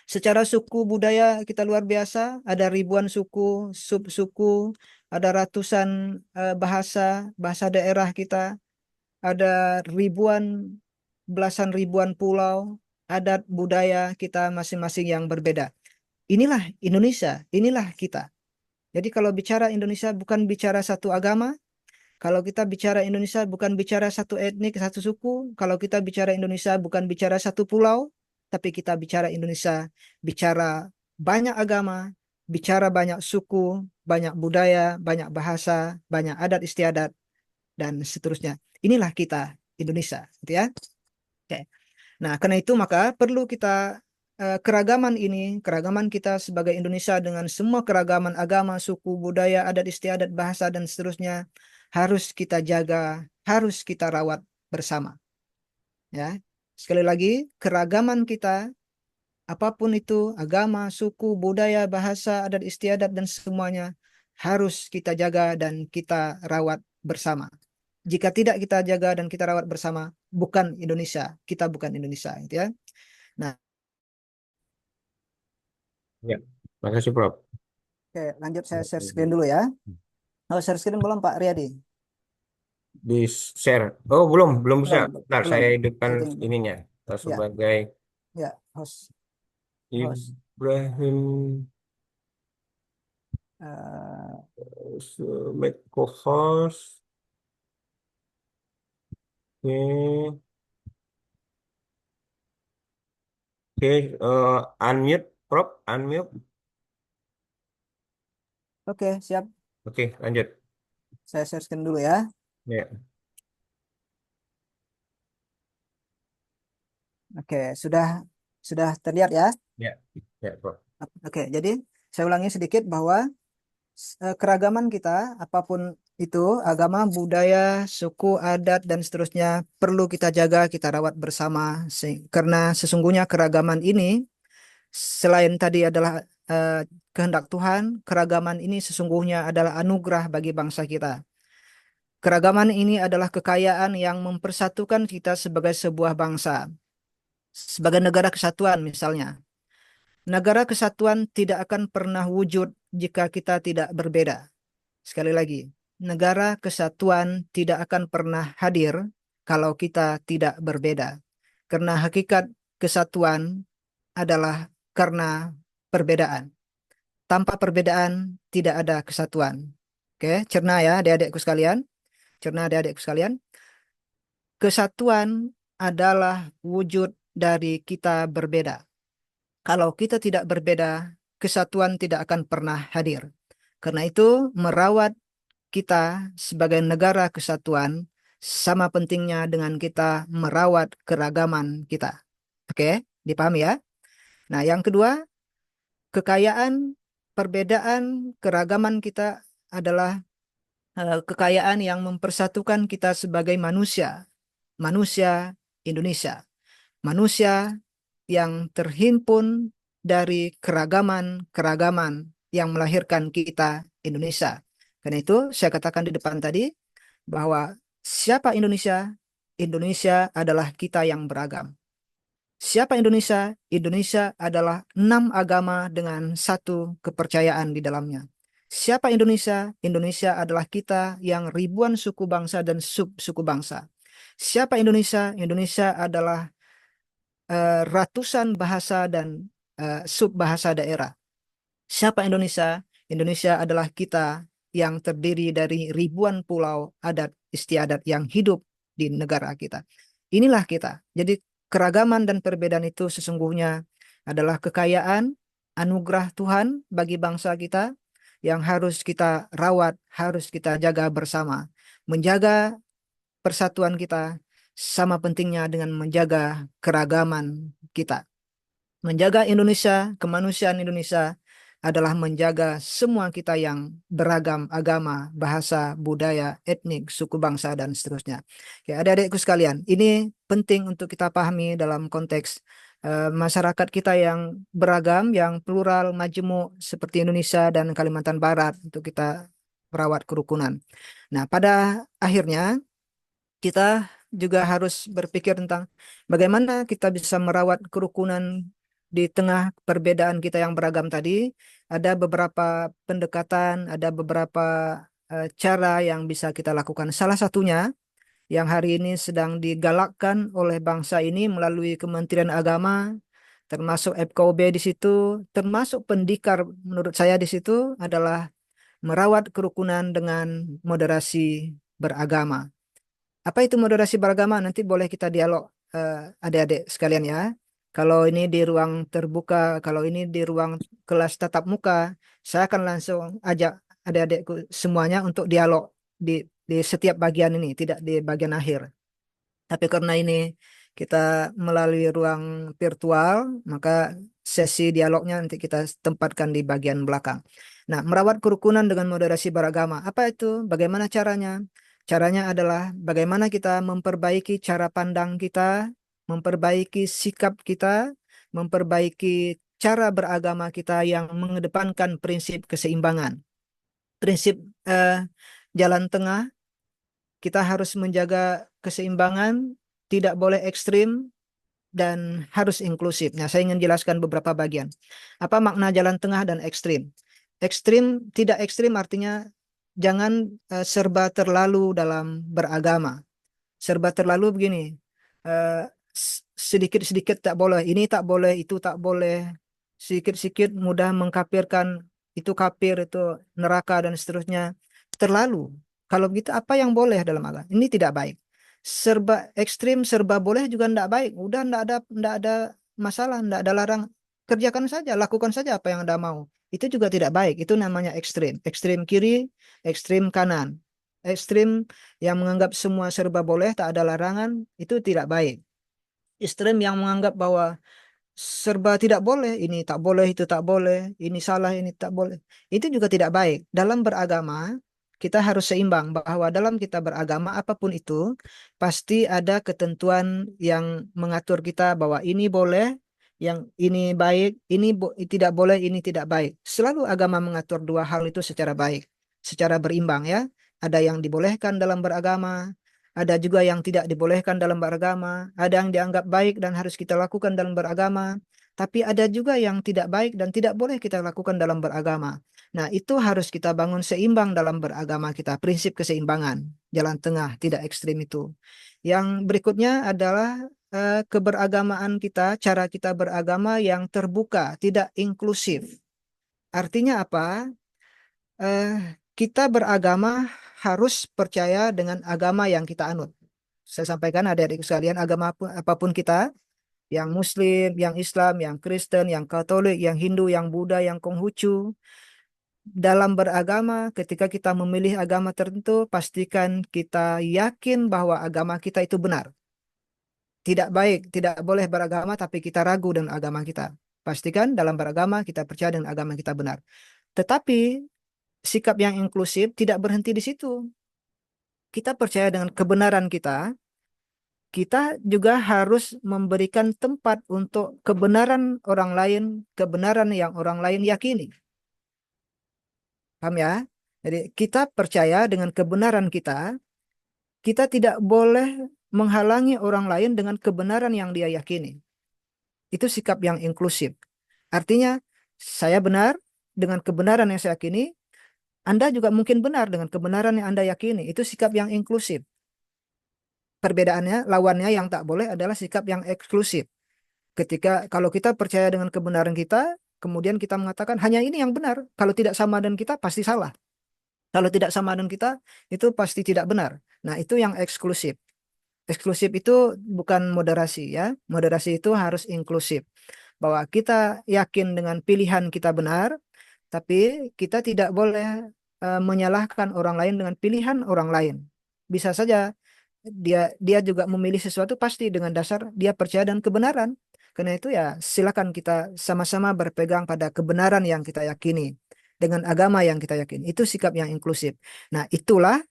Secara suku budaya kita luar biasa, ada ribuan suku, sub-suku, ada ratusan bahasa, bahasa daerah kita, ada ribuan, belasan ribuan pulau, adat budaya kita masing-masing yang berbeda. Inilah Indonesia, inilah kita. Jadi kalau bicara Indonesia bukan bicara satu agama, kalau kita bicara Indonesia bukan bicara satu etnik, satu suku, kalau kita bicara Indonesia bukan bicara satu pulau, tapi kita bicara Indonesia, bicara banyak agama, bicara banyak suku, banyak budaya, banyak bahasa, banyak adat istiadat, dan seterusnya. Inilah kita Indonesia, gitu ya. Oke. Nah, karena itu maka perlu kita keragaman ini, keragaman kita sebagai Indonesia dengan semua keragaman agama, suku, budaya, adat istiadat, bahasa dan seterusnya harus kita jaga, harus kita rawat bersama, ya. Sekali lagi, keragaman kita apapun itu, agama, suku, budaya, bahasa, adat istiadat dan semuanya harus kita jaga dan kita rawat bersama. Jika tidak kita jaga dan kita rawat bersama, bukan Indonesia, kita bukan Indonesia, gitu ya. Nah, Ya, makasih Prof. oke, lanjut saya share screen dulu ya. Oh, share screen belum Pak Riyadi? Di share. Oh, belum bisa. Belum, Ntar belum. saya hidupkan Setting. ininya Ya, sebagai ya, host. Ibrahim Eh, make co-host. Oke, oke, unmute, Prof, unmute. oke, siap. Oke, lanjut. Saya share screen dulu ya. Ya, Oke, sudah terlihat ya. ya, ya, Prof. Oke, jadi saya ulangi sedikit bahwa keragaman kita, apapun itu, agama, budaya, suku, adat, dan seterusnya, perlu kita jaga, kita rawat bersama. Karena sesungguhnya keragaman ini, selain tadi adalah kehendak Tuhan, keragaman ini sesungguhnya adalah anugerah bagi bangsa kita. Keragaman ini adalah kekayaan yang mempersatukan kita sebagai sebuah bangsa, sebagai negara kesatuan misalnya. Negara kesatuan tidak akan pernah wujud jika kita tidak berbeda. Sekali lagi, negara kesatuan tidak akan pernah hadir kalau kita tidak berbeda. Karena hakikat kesatuan adalah karena perbedaan. Tanpa perbedaan tidak ada kesatuan. Oke, cerna ya adik-adikku sekalian. Cerna adik-adikku sekalian. Kesatuan adalah wujud dari kita berbeda. Kalau kita tidak berbeda, kesatuan tidak akan pernah hadir. Karena itu, merawat kita sebagai negara kesatuan sama pentingnya dengan kita merawat keragaman kita. Oke, dipahami ya? Nah, yang kedua, kekayaan, perbedaan, keragaman kita adalah kekayaan yang mempersatukan kita sebagai manusia, manusia Indonesia, manusia yang terhimpun dari keragaman-keragaman yang melahirkan kita Indonesia. Karena itu saya katakan di depan tadi bahwa siapa Indonesia? Indonesia adalah kita yang beragam. Siapa Indonesia? Indonesia adalah 6 agama dengan satu kepercayaan di dalamnya. Siapa Indonesia? Indonesia adalah kita yang ribuan suku bangsa dan sub-suku bangsa. Siapa Indonesia? Indonesia adalah ratusan bahasa dan sub-bahasa daerah. Siapa Indonesia? Indonesia adalah kita yang terdiri dari ribuan pulau adat istiadat yang hidup di negara kita. Inilah kita. Jadi keragaman dan perbedaan itu sesungguhnya adalah kekayaan, anugerah Tuhan bagi bangsa kita yang harus kita rawat, harus kita jaga bersama. Menjaga persatuan kita sama pentingnya dengan menjaga keragaman kita. Menjaga Indonesia, kemanusiaan Indonesia adalah menjaga semua kita yang beragam agama, bahasa, budaya, etnik, suku bangsa, dan seterusnya. Ya, adik-adikku sekalian, ini penting untuk kita pahami dalam konteks masyarakat kita yang beragam, yang plural, majemuk, seperti Indonesia dan Kalimantan Barat, untuk kita merawat kerukunan. Nah, pada akhirnya, kita juga harus berpikir tentang bagaimana kita bisa merawat kerukunan di tengah perbedaan kita yang beragam tadi. Ada beberapa pendekatan, ada beberapa cara yang bisa kita lakukan. Salah satunya yang hari ini sedang digalakkan oleh bangsa ini melalui Kementerian Agama, termasuk FKUB di situ, termasuk pendikar menurut saya di situ adalah merawat kerukunan dengan moderasi beragama. Apa itu moderasi beragama? Nanti boleh kita dialog adik-adik sekalian ya. Kalau ini di ruang terbuka, kalau ini di ruang kelas tatap muka, saya akan langsung ajak adik-adikku semuanya untuk dialog di setiap bagian ini, tidak di bagian akhir. Tapi karena ini kita melalui ruang virtual, maka sesi dialognya nanti kita tempatkan di bagian belakang. Nah, merawat kerukunan dengan moderasi beragama. Apa itu? Bagaimana caranya? Caranya adalah bagaimana kita memperbaiki cara pandang kita, memperbaiki sikap kita, memperbaiki cara beragama kita yang mengedepankan prinsip keseimbangan. Prinsip eh, jalan tengah, kita harus menjaga keseimbangan, tidak boleh ekstrim, dan harus inklusif. Nah, saya ingin jelaskan beberapa bagian. Apa makna jalan tengah dan ekstrim? Ekstrim, tidak ekstrim artinya jangan serba terlalu dalam beragama. Serba terlalu begini, eh, sedikit-sedikit tak boleh, ini tak boleh, itu tak boleh, sedikit-sedikit mudah mengkafirkan, itu kafir, itu neraka dan seterusnya. Terlalu. Kalau begitu apa yang boleh dalam agama? Ini tidak baik. Serba ekstrim, serba boleh juga tidak baik. Udah tidak ada masalah, tidak ada larang. Kerjakan saja, lakukan saja apa yang Anda mau. Itu juga tidak baik. Itu namanya ekstrim. Ekstrim kiri, ekstrim kanan. Ekstrim yang menganggap semua serba boleh, tak ada larangan, itu tidak baik. Ekstrem yang menganggap bahwa serba tidak boleh, ini tak boleh, itu tak boleh, ini salah, ini tak boleh. Itu juga tidak baik. Dalam beragama, kita harus seimbang bahwa dalam kita beragama apapun itu, pasti ada ketentuan yang mengatur kita bahwa ini boleh, yang ini baik, ini tidak boleh, ini tidak baik. Selalu agama mengatur dua hal itu secara baik, secara berimbang ya. ada yang dibolehkan dalam beragama, ada juga yang tidak dibolehkan dalam beragama, ada yang dianggap baik dan harus kita lakukan dalam beragama, tapi ada juga yang tidak baik dan tidak boleh kita lakukan dalam beragama. Nah, itu harus kita bangun seimbang dalam beragama kita, prinsip keseimbangan, jalan tengah, tidak ekstrim itu. Yang berikutnya adalah keberagamaan kita, cara kita beragama yang terbuka, tidak inklusif. Artinya apa? Kita beragama harus percaya dengan agama yang kita anut. Saya sampaikan adik-adik sekalian, agama apapun kita, yang Muslim, yang Islam, yang Kristen, yang Katolik, yang Hindu, yang Buddha, yang Konghucu, dalam beragama, ketika kita memilih agama tertentu, pastikan kita yakin bahwa agama kita itu benar. Tidak baik, tidak boleh beragama, tapi kita ragu dengan agama kita. Pastikan dalam beragama kita percaya dengan agama kita benar. Tetapi sikap yang inklusif tidak berhenti di situ. Kita percaya dengan kebenaran kita juga harus memberikan tempat untuk kebenaran orang lain, kebenaran yang orang lain yakini. Paham ya? Jadi kita percaya dengan kebenaran kita tidak boleh menghalangi orang lain dengan kebenaran yang dia yakini. Itu sikap yang inklusif. Artinya, saya benar dengan kebenaran yang saya yakini, Anda juga mungkin benar dengan kebenaran yang Anda yakini. Itu sikap yang inklusif. Perbedaannya, lawannya yang tak boleh adalah sikap yang eksklusif. Ketika kalau kita percaya dengan kebenaran kita, kemudian kita mengatakan hanya ini yang benar. Kalau tidak sama dengan kita, pasti salah. Kalau tidak sama dengan kita, itu pasti tidak benar. Nah, itu yang eksklusif. Eksklusif itu bukan moderasi ya. Moderasi itu harus inklusif. Bahwa kita yakin dengan pilihan kita benar, tapi kita tidak boleh menyalahkan orang lain dengan pilihan orang lain. Bisa saja dia juga memilih sesuatu pasti dengan dasar dia percaya dan kebenaran. Karena itu ya silakan kita sama-sama berpegang pada kebenaran yang kita yakini dengan agama yang kita yakini. Itu sikap yang inklusif. Nah, itulah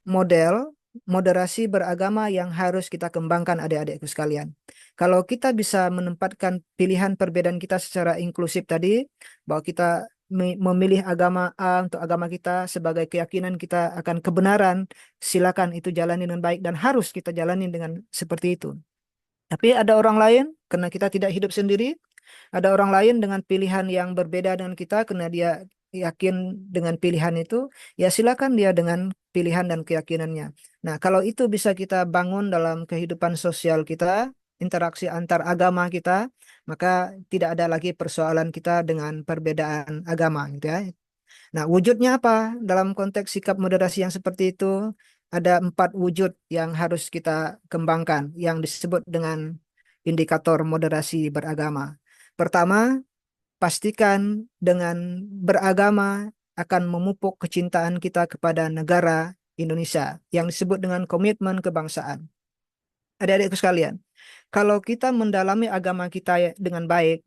model moderasi beragama yang harus kita kembangkan adik-adikku sekalian. Kalau kita bisa menempatkan pilihan perbedaan kita secara inklusif tadi, bahwa kita memilih agama A untuk agama kita sebagai keyakinan kita akan kebenaran, silakan itu jalani dengan baik dan harus kita jalani dengan seperti itu. Tapi ada orang lain, karena kita tidak hidup sendiri, ada orang lain dengan pilihan yang berbeda dengan kita karena dia yakin dengan pilihan itu, ya silakan dia dengan pilihan dan keyakinannya. Nah, kalau itu bisa kita bangun dalam kehidupan sosial kita, interaksi antar agama kita, maka tidak ada lagi persoalan kita dengan perbedaan agama gitu ya. Nah, wujudnya apa? Dalam konteks sikap moderasi yang seperti itu, ada 4 wujud yang harus kita kembangkan, yang disebut dengan indikator moderasi beragama. Pertama, pastikan dengan beragama akan memupuk kecintaan kita kepada negara Indonesia, yang disebut dengan komitmen kebangsaan. Adik-adikku sekalian, kalau kita mendalami agama kita dengan baik,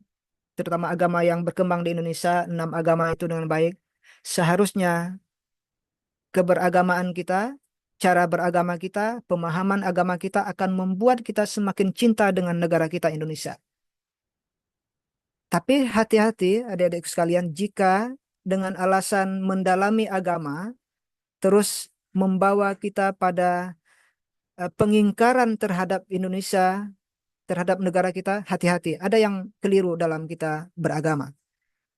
terutama agama yang berkembang di Indonesia, 6 agama itu dengan baik, seharusnya keberagamaan kita, cara beragama kita, pemahaman agama kita akan membuat kita semakin cinta dengan negara kita Indonesia. Tapi hati-hati adik-adik sekalian jika dengan alasan mendalami agama terus membawa kita pada pengingkaran terhadap Indonesia, terhadap negara kita, hati-hati. Ada yang keliru dalam kita beragama.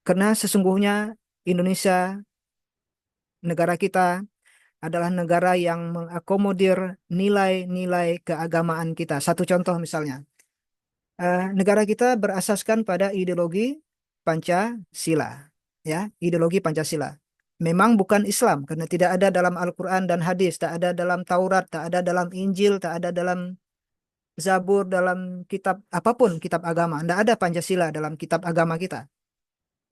Karena sesungguhnya Indonesia, negara kita adalah negara yang mengakomodir nilai-nilai keagamaan kita. Satu contoh misalnya, negara kita berasaskan pada ideologi Pancasila, ya, ideologi Pancasila. Memang bukan Islam karena tidak ada dalam Al-Quran dan hadis, tak ada dalam Taurat, tak ada dalam Injil, tak ada dalam Zabur, dalam kitab apapun kitab agama. Tidak ada Pancasila dalam kitab agama kita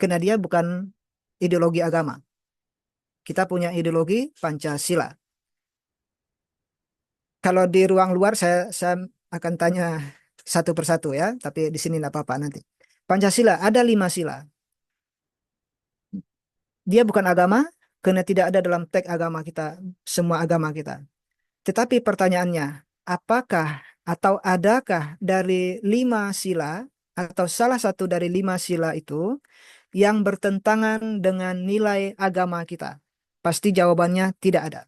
karena dia bukan ideologi agama. Kita punya ideologi Pancasila. Kalau di ruang luar saya akan tanya satu persatu ya, tapi di sini tidak apa-apa nanti. Pancasila ada 5 sila. Dia bukan agama karena tidak ada dalam teks agama kita, semua agama kita. Tetapi pertanyaannya, apakah atau adakah dari 5 sila atau salah satu dari 5 sila itu yang bertentangan dengan nilai agama kita? Pasti jawabannya tidak ada.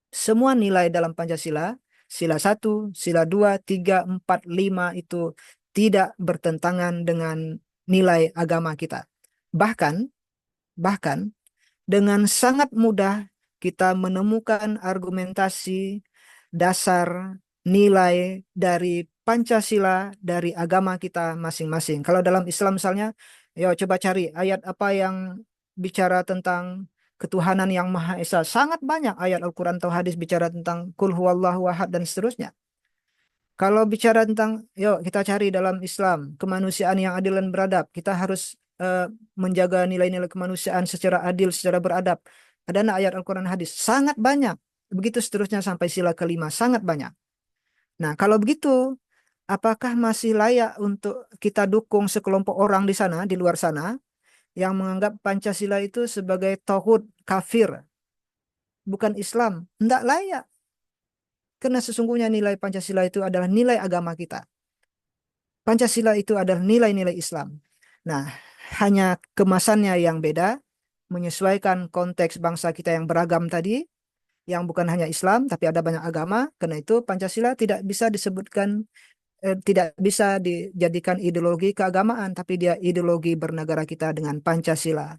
Semua nilai dalam Pancasila, sila 1, sila 2, 3, 4, 5 itu tidak bertentangan dengan nilai agama kita. Bahkan, bahkan dengan sangat mudah kita menemukan argumentasi dasar nilai dari Pancasila dari agama kita masing-masing. Kalau dalam Islam misalnya, ya coba cari ayat apa yang bicara tentang ketuhanan yang Maha Esa. Sangat banyak ayat Al-Quran atau hadis bicara tentang kul huwallahu ahad dan seterusnya. Kalau bicara tentang, yuk kita cari dalam Islam kemanusiaan yang adil dan beradab, kita harus menjaga nilai-nilai kemanusiaan secara adil, secara beradab. Ada ayat Al-Quran hadis sangat banyak. Begitu seterusnya sampai sila kelima sangat banyak. Nah, kalau begitu, apakah masih layak untuk kita dukung sekelompok orang di sana, di luar sana, yang menganggap Pancasila itu sebagai tauhid kafir, bukan Islam? Tidak layak. Karena sesungguhnya nilai Pancasila itu adalah nilai agama kita. Pancasila itu adalah nilai-nilai Islam. Nah, hanya kemasannya yang beda, menyesuaikan konteks bangsa kita yang beragam tadi, yang bukan hanya Islam, tapi ada banyak agama. Karena itu Pancasila tidak bisa disebutkan, tidak bisa dijadikan ideologi keagamaan, tapi dia ideologi bernegara kita dengan Pancasila.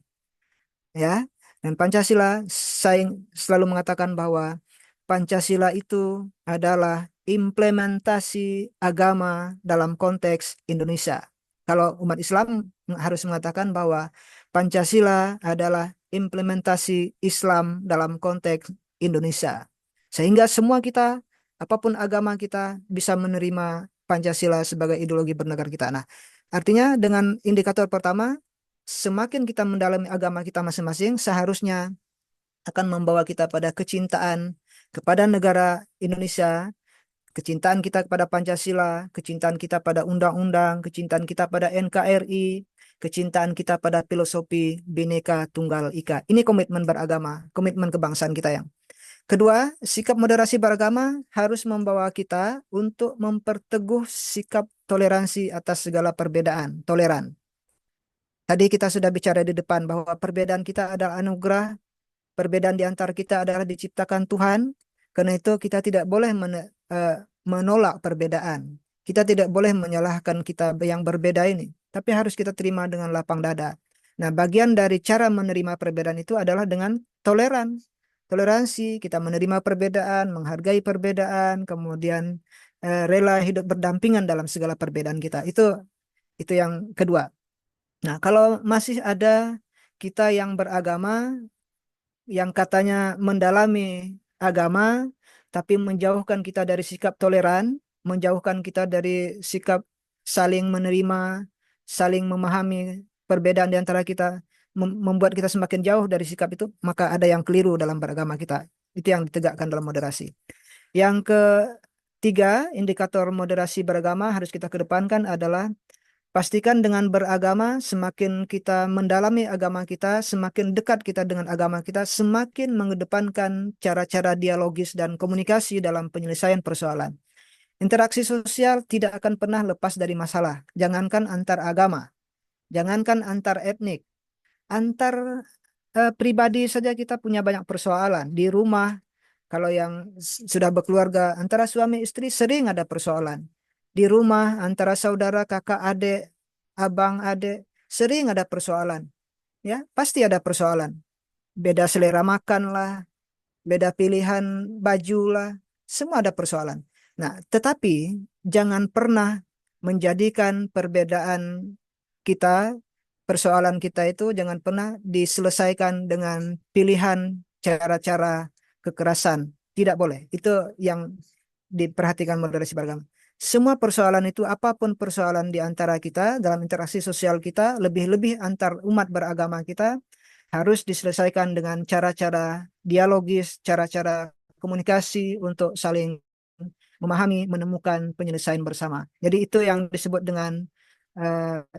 Ya, dan Pancasila, saya selalu mengatakan bahwa Pancasila itu adalah implementasi agama dalam konteks Indonesia. Kalau umat Islam harus mengatakan bahwa Pancasila adalah implementasi Islam dalam konteks Indonesia. Sehingga semua kita, apapun agama kita, bisa menerima Pancasila sebagai ideologi bernegara kita. Nah, artinya dengan indikator pertama, semakin kita mendalami agama kita masing-masing, seharusnya akan membawa kita pada kecintaan kepada negara Indonesia, kecintaan kita kepada Pancasila, kecintaan kita pada undang-undang, kecintaan kita pada NKRI, kecintaan kita pada filosofi Bhinneka Tunggal Ika. Ini komitmen beragama, komitmen kebangsaan kita yang. Kedua, sikap moderasi beragama harus membawa kita untuk memperteguh sikap toleransi atas segala perbedaan, toleran. Tadi kita sudah bicara di depan bahwa perbedaan kita adalah anugerah, perbedaan di antara kita adalah diciptakan Tuhan. Karena itu kita tidak boleh menolak perbedaan. Kita tidak boleh menyalahkan kita yang berbeda ini. Tapi harus kita terima dengan lapang dada. Nah, bagian dari cara menerima perbedaan itu adalah dengan toleran. Toleransi, kita menerima perbedaan, menghargai perbedaan, kemudian rela hidup berdampingan dalam segala perbedaan kita. Itu yang kedua. Nah, kalau masih ada kita yang beragama yang katanya mendalami agama, tapi menjauhkan kita dari sikap toleran, menjauhkan kita dari sikap saling menerima, saling memahami perbedaan di antara kita, membuat kita semakin jauh dari sikap itu, maka ada yang keliru dalam beragama kita. Itu yang ditegakkan dalam moderasi. Yang ketiga, indikator moderasi beragama harus kita kedepankan adalah pastikan dengan beragama, semakin kita mendalami agama kita, semakin dekat kita dengan agama kita, semakin mengedepankan cara-cara dialogis dan komunikasi dalam penyelesaian persoalan. Interaksi sosial tidak akan pernah lepas dari masalah. Jangankan antar agama, jangankan antar etnik, antar pribadi saja kita punya banyak persoalan. Di rumah, kalau yang sudah berkeluarga, antara suami istri sering ada persoalan. Di rumah, antara saudara, kakak, adik, abang, adik, sering ada persoalan. Ya, pasti ada persoalan. Beda selera makan lah, beda pilihan baju lah, semua ada persoalan. Nah, tetapi jangan pernah menjadikan perbedaan kita, persoalan kita itu jangan pernah diselesaikan dengan pilihan cara-cara kekerasan. Tidak boleh. Itu yang diperhatikan moderasi beragama. Semua persoalan itu, apapun persoalan di antara kita, dalam interaksi sosial kita, lebih-lebih antar umat beragama kita, harus diselesaikan dengan cara-cara dialogis, cara-cara komunikasi untuk saling memahami, menemukan penyelesaian bersama. Jadi itu yang disebut dengan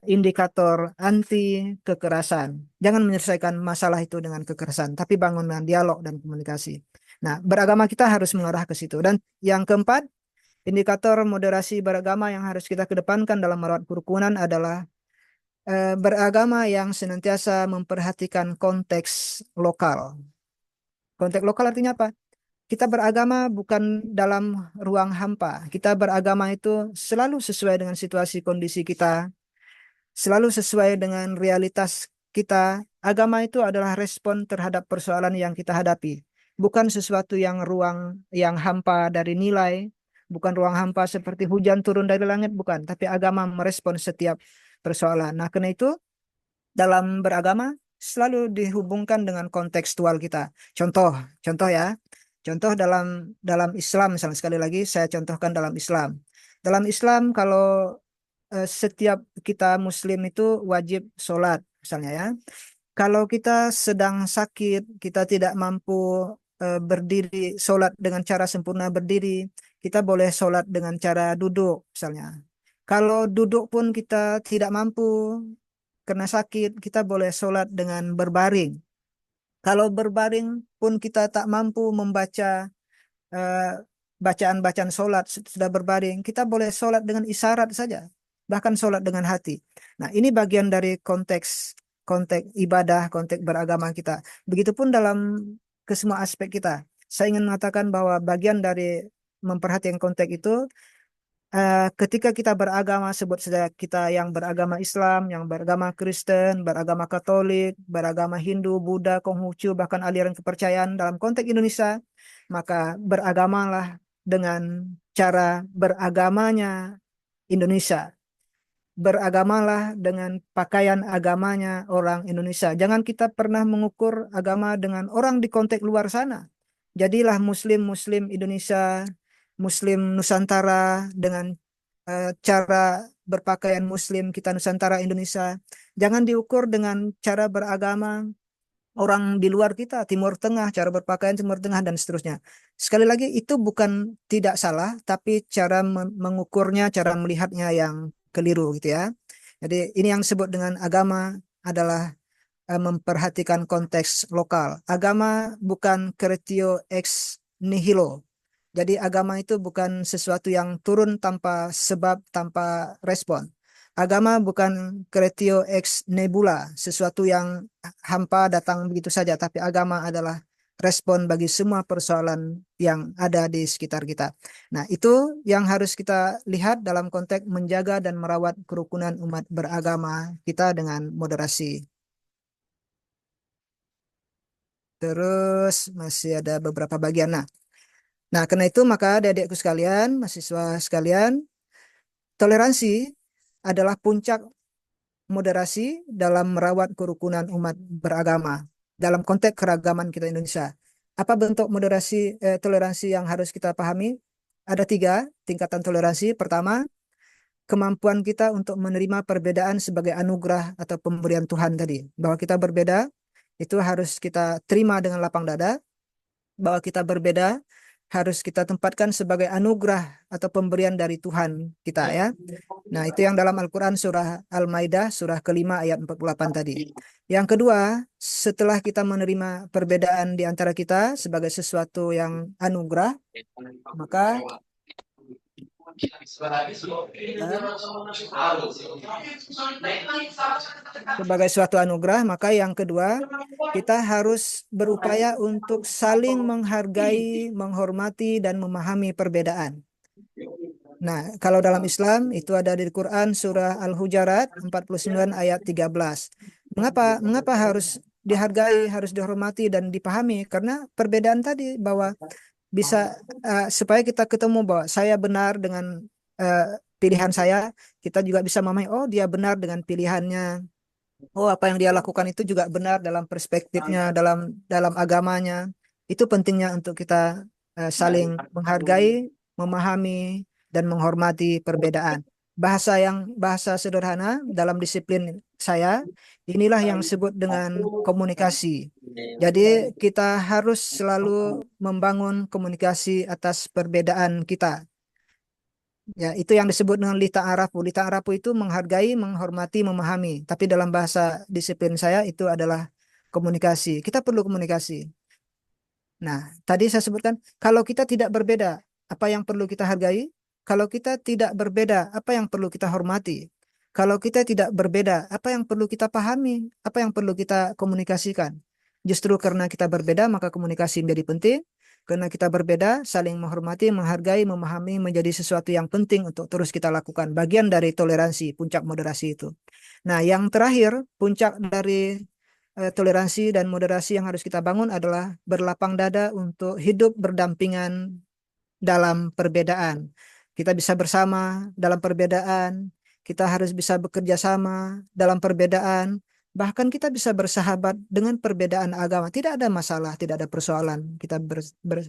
indikator anti kekerasan. Jangan menyelesaikan masalah itu dengan kekerasan, tapi bangun dengan dialog dan komunikasi. Nah, beragama kita harus mengarah ke situ. Dan yang keempat, indikator moderasi beragama yang harus kita kedepankan dalam merawat kerukunan adalah beragama yang senantiasa memperhatikan konteks lokal. Konteks lokal artinya apa? kita beragama bukan dalam ruang hampa. Kita beragama itu selalu sesuai dengan situasi kondisi kita, selalu sesuai dengan realitas kita. Agama itu adalah respon terhadap persoalan yang kita hadapi, bukan sesuatu yang ruang yang hampa dari nilai, bukan ruang hampa seperti hujan turun dari langit, bukan. Tapi agama merespon setiap persoalan. Nah, karena itu dalam beragama selalu dihubungkan dengan kontekstual kita. Contoh, contoh ya. Contoh dalam dalam Islam misalnya, sekali lagi saya contohkan dalam Islam. Dalam Islam kalau setiap kita Muslim itu wajib sholat misalnya ya. Kalau kita sedang sakit, kita tidak mampu berdiri sholat dengan cara sempurna berdiri, kita boleh sholat dengan cara duduk misalnya. Kalau duduk pun kita tidak mampu karena sakit, kita boleh sholat dengan berbaring. Kalau berbaring pun kita tak mampu membaca eh, bacaan-bacaan sholat sudah berbaring, kita boleh sholat dengan isyarat saja, bahkan sholat dengan hati. Nah, ini bagian dari konteks konteks ibadah, konteks beragama kita. Begitupun dalam kesemua aspek kita. Saya ingin mengatakan bahwa bagian dari memperhatikan konteks itu ketika kita beragama, sebut saja kita yang beragama Islam, yang beragama Kristen, beragama Katolik, beragama Hindu, Buddha, Konghucu, bahkan aliran kepercayaan dalam konteks Indonesia, maka beragamalah dengan cara beragamanya Indonesia. Beragamalah dengan pakaian agamanya orang Indonesia. Jangan kita pernah mengukur agama dengan orang di konteks luar sana. Jadilah Muslim-Muslim Indonesia, Muslim Nusantara dengan cara berpakaian Muslim kita Nusantara Indonesia. Jangan diukur dengan cara beragama orang di luar kita, Timur Tengah, cara berpakaian Timur Tengah dan seterusnya. Sekali lagi itu bukan tidak salah, tapi cara mengukurnya, cara melihatnya yang keliru gitu ya. Jadi ini yang disebut dengan agama adalah memperhatikan konteks lokal. Agama bukan creatio ex nihilo. Jadi agama itu bukan sesuatu yang turun tanpa sebab, tanpa respon. Agama bukan creatio ex nebula, sesuatu yang hampa datang begitu saja, tapi agama adalah respon bagi semua persoalan yang ada di sekitar kita. Nah, itu yang harus kita lihat dalam konteks menjaga dan merawat kerukunan umat beragama kita dengan moderasi. Terus masih ada beberapa bagian. Nah, karena itu maka adik-adikku sekalian, mahasiswa sekalian, toleransi adalah puncak moderasi dalam merawat kerukunan umat beragama dalam konteks keragaman kita Indonesia. Apa bentuk moderasi toleransi yang harus kita pahami? Ada tiga tingkatan toleransi. Pertama, kemampuan kita untuk menerima perbedaan sebagai anugerah atau pemberian Tuhan tadi. Bahwa kita berbeda, itu harus kita terima dengan lapang dada. Bahwa kita berbeda harus kita tempatkan sebagai anugerah atau pemberian dari Tuhan kita ya. Nah, itu yang dalam Al-Quran surah Al-Maidah surah kelima ayat 48 tadi. Yang kedua, setelah kita menerima perbedaan di antara kita sebagai sesuatu yang anugerah, maka sebagai suatu anugerah, maka yang kedua, kita harus berupaya untuk saling menghargai, menghormati, dan memahami perbedaan. Nah, kalau dalam Islam itu ada di Quran surah Al-Hujarat 49 ayat 13. Mengapa harus dihargai, harus dihormati dan dipahami? Karena perbedaan tadi bahwa bisa supaya kita ketemu bahwa saya benar dengan pilihan saya, kita juga bisa memahami oh dia benar dengan pilihannya. Oh, apa yang dia lakukan itu juga benar dalam perspektifnya, dalam agamanya. Itu pentingnya untuk kita saling menghargai, memahami, dan menghormati perbedaan. Bahasa sederhana dalam disiplin saya, inilah yang disebut dengan komunikasi. Jadi kita harus selalu membangun komunikasi atas perbedaan kita. Ya, itu yang disebut dengan lita arafu. Lita arafu itu menghargai, menghormati, memahami. Tapi dalam bahasa disiplin saya itu adalah komunikasi. Kita perlu komunikasi. Nah, tadi saya sebutkan, kalau kita tidak berbeda, apa yang perlu kita hargai? Kalau kita tidak berbeda, apa yang perlu kita hormati? Kalau kita tidak berbeda, apa yang perlu kita pahami? Apa yang perlu kita komunikasikan? Justru karena kita berbeda, maka komunikasi menjadi penting. Karena kita berbeda, saling menghormati, menghargai, memahami menjadi sesuatu yang penting untuk terus kita lakukan. Bagian dari toleransi, puncak moderasi itu. Nah, yang terakhir, puncak dari toleransi dan moderasi yang harus kita bangun adalah berlapang dada untuk hidup berdampingan dalam perbedaan. Kita bisa bersama dalam perbedaan, kita harus bisa bekerja sama dalam perbedaan, bahkan kita bisa bersahabat dengan perbedaan agama. Tidak ada masalah, tidak ada persoalan, kita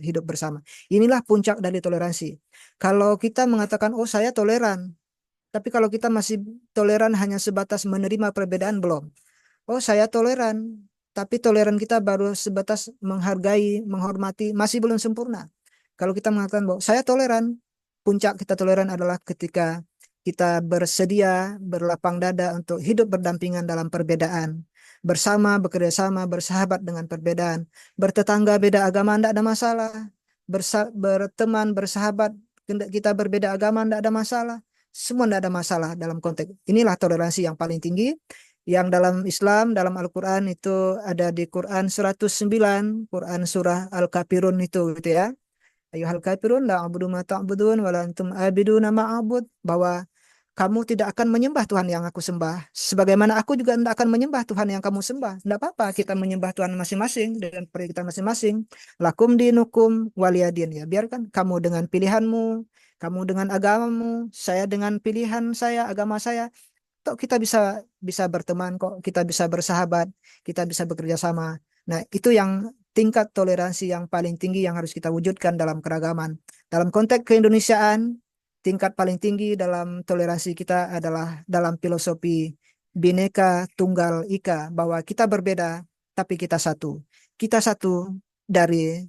hidup bersama. Inilah puncak dari toleransi. Kalau kita mengatakan, oh saya toleran, tapi kalau kita masih toleran hanya sebatas menerima perbedaan, belum. Oh saya toleran, tapi toleran kita baru sebatas menghargai, menghormati, masih belum sempurna. Kalau kita mengatakan bahwa saya toleran, puncak kita toleran adalah ketika kita bersedia berlapang dada untuk hidup berdampingan dalam perbedaan. Bersama, bekerja sama, bersahabat dengan perbedaan. Bertetangga beda agama, tidak ada masalah. Berteman, bersahabat, kita berbeda agama, tidak ada masalah. Semua tidak ada masalah dalam konteks. Inilah toleransi yang paling tinggi yang dalam Islam, dalam Al-Quran itu ada di Quran 109, Quran surah Al-Kafirun itu gitu ya. Ayuhal kafirun la a'budu ma ta'budun wa la antum abiduna ma a'bud, bahwa kamu tidak akan menyembah Tuhan yang aku sembah sebagaimana aku juga tidak akan menyembah Tuhan yang kamu sembah. Tidak apa-apa kita menyembah Tuhan masing-masing dengan pilihan kita masing-masing. Lakum dinukum waliyadin, ya biarkan kamu dengan pilihanmu, kamu dengan agamamu, saya dengan pilihan saya, agama saya. Toh kita bisa bisa berteman kok, kita bisa bersahabat, kita bisa bekerja sama. Nah, itu yang tingkat toleransi yang paling tinggi yang harus kita wujudkan dalam keragaman. Dalam konteks keindonesiaan, tingkat paling tinggi dalam toleransi kita adalah dalam filosofi Bhinneka Tunggal Ika, bahwa kita berbeda tapi kita satu. Kita satu dari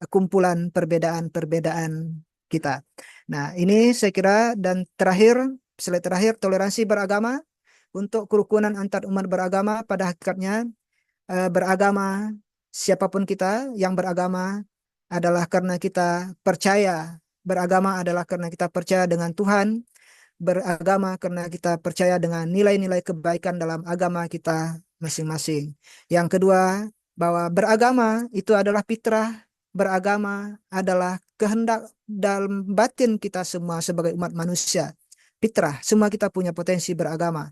kumpulan perbedaan-perbedaan kita. Nah, ini saya kira, dan terakhir, slide terakhir, toleransi beragama untuk kerukunan antar umat beragama. Pada hakikatnya beragama, siapapun kita yang beragama adalah karena kita percaya. Beragama adalah karena kita percaya dengan Tuhan. Beragama karena kita percaya dengan nilai-nilai kebaikan dalam agama kita masing-masing. Yang kedua, bahwa beragama itu adalah fitrah. Beragama adalah kehendak dalam batin kita semua sebagai umat manusia. Fitrah, semua kita punya potensi beragama.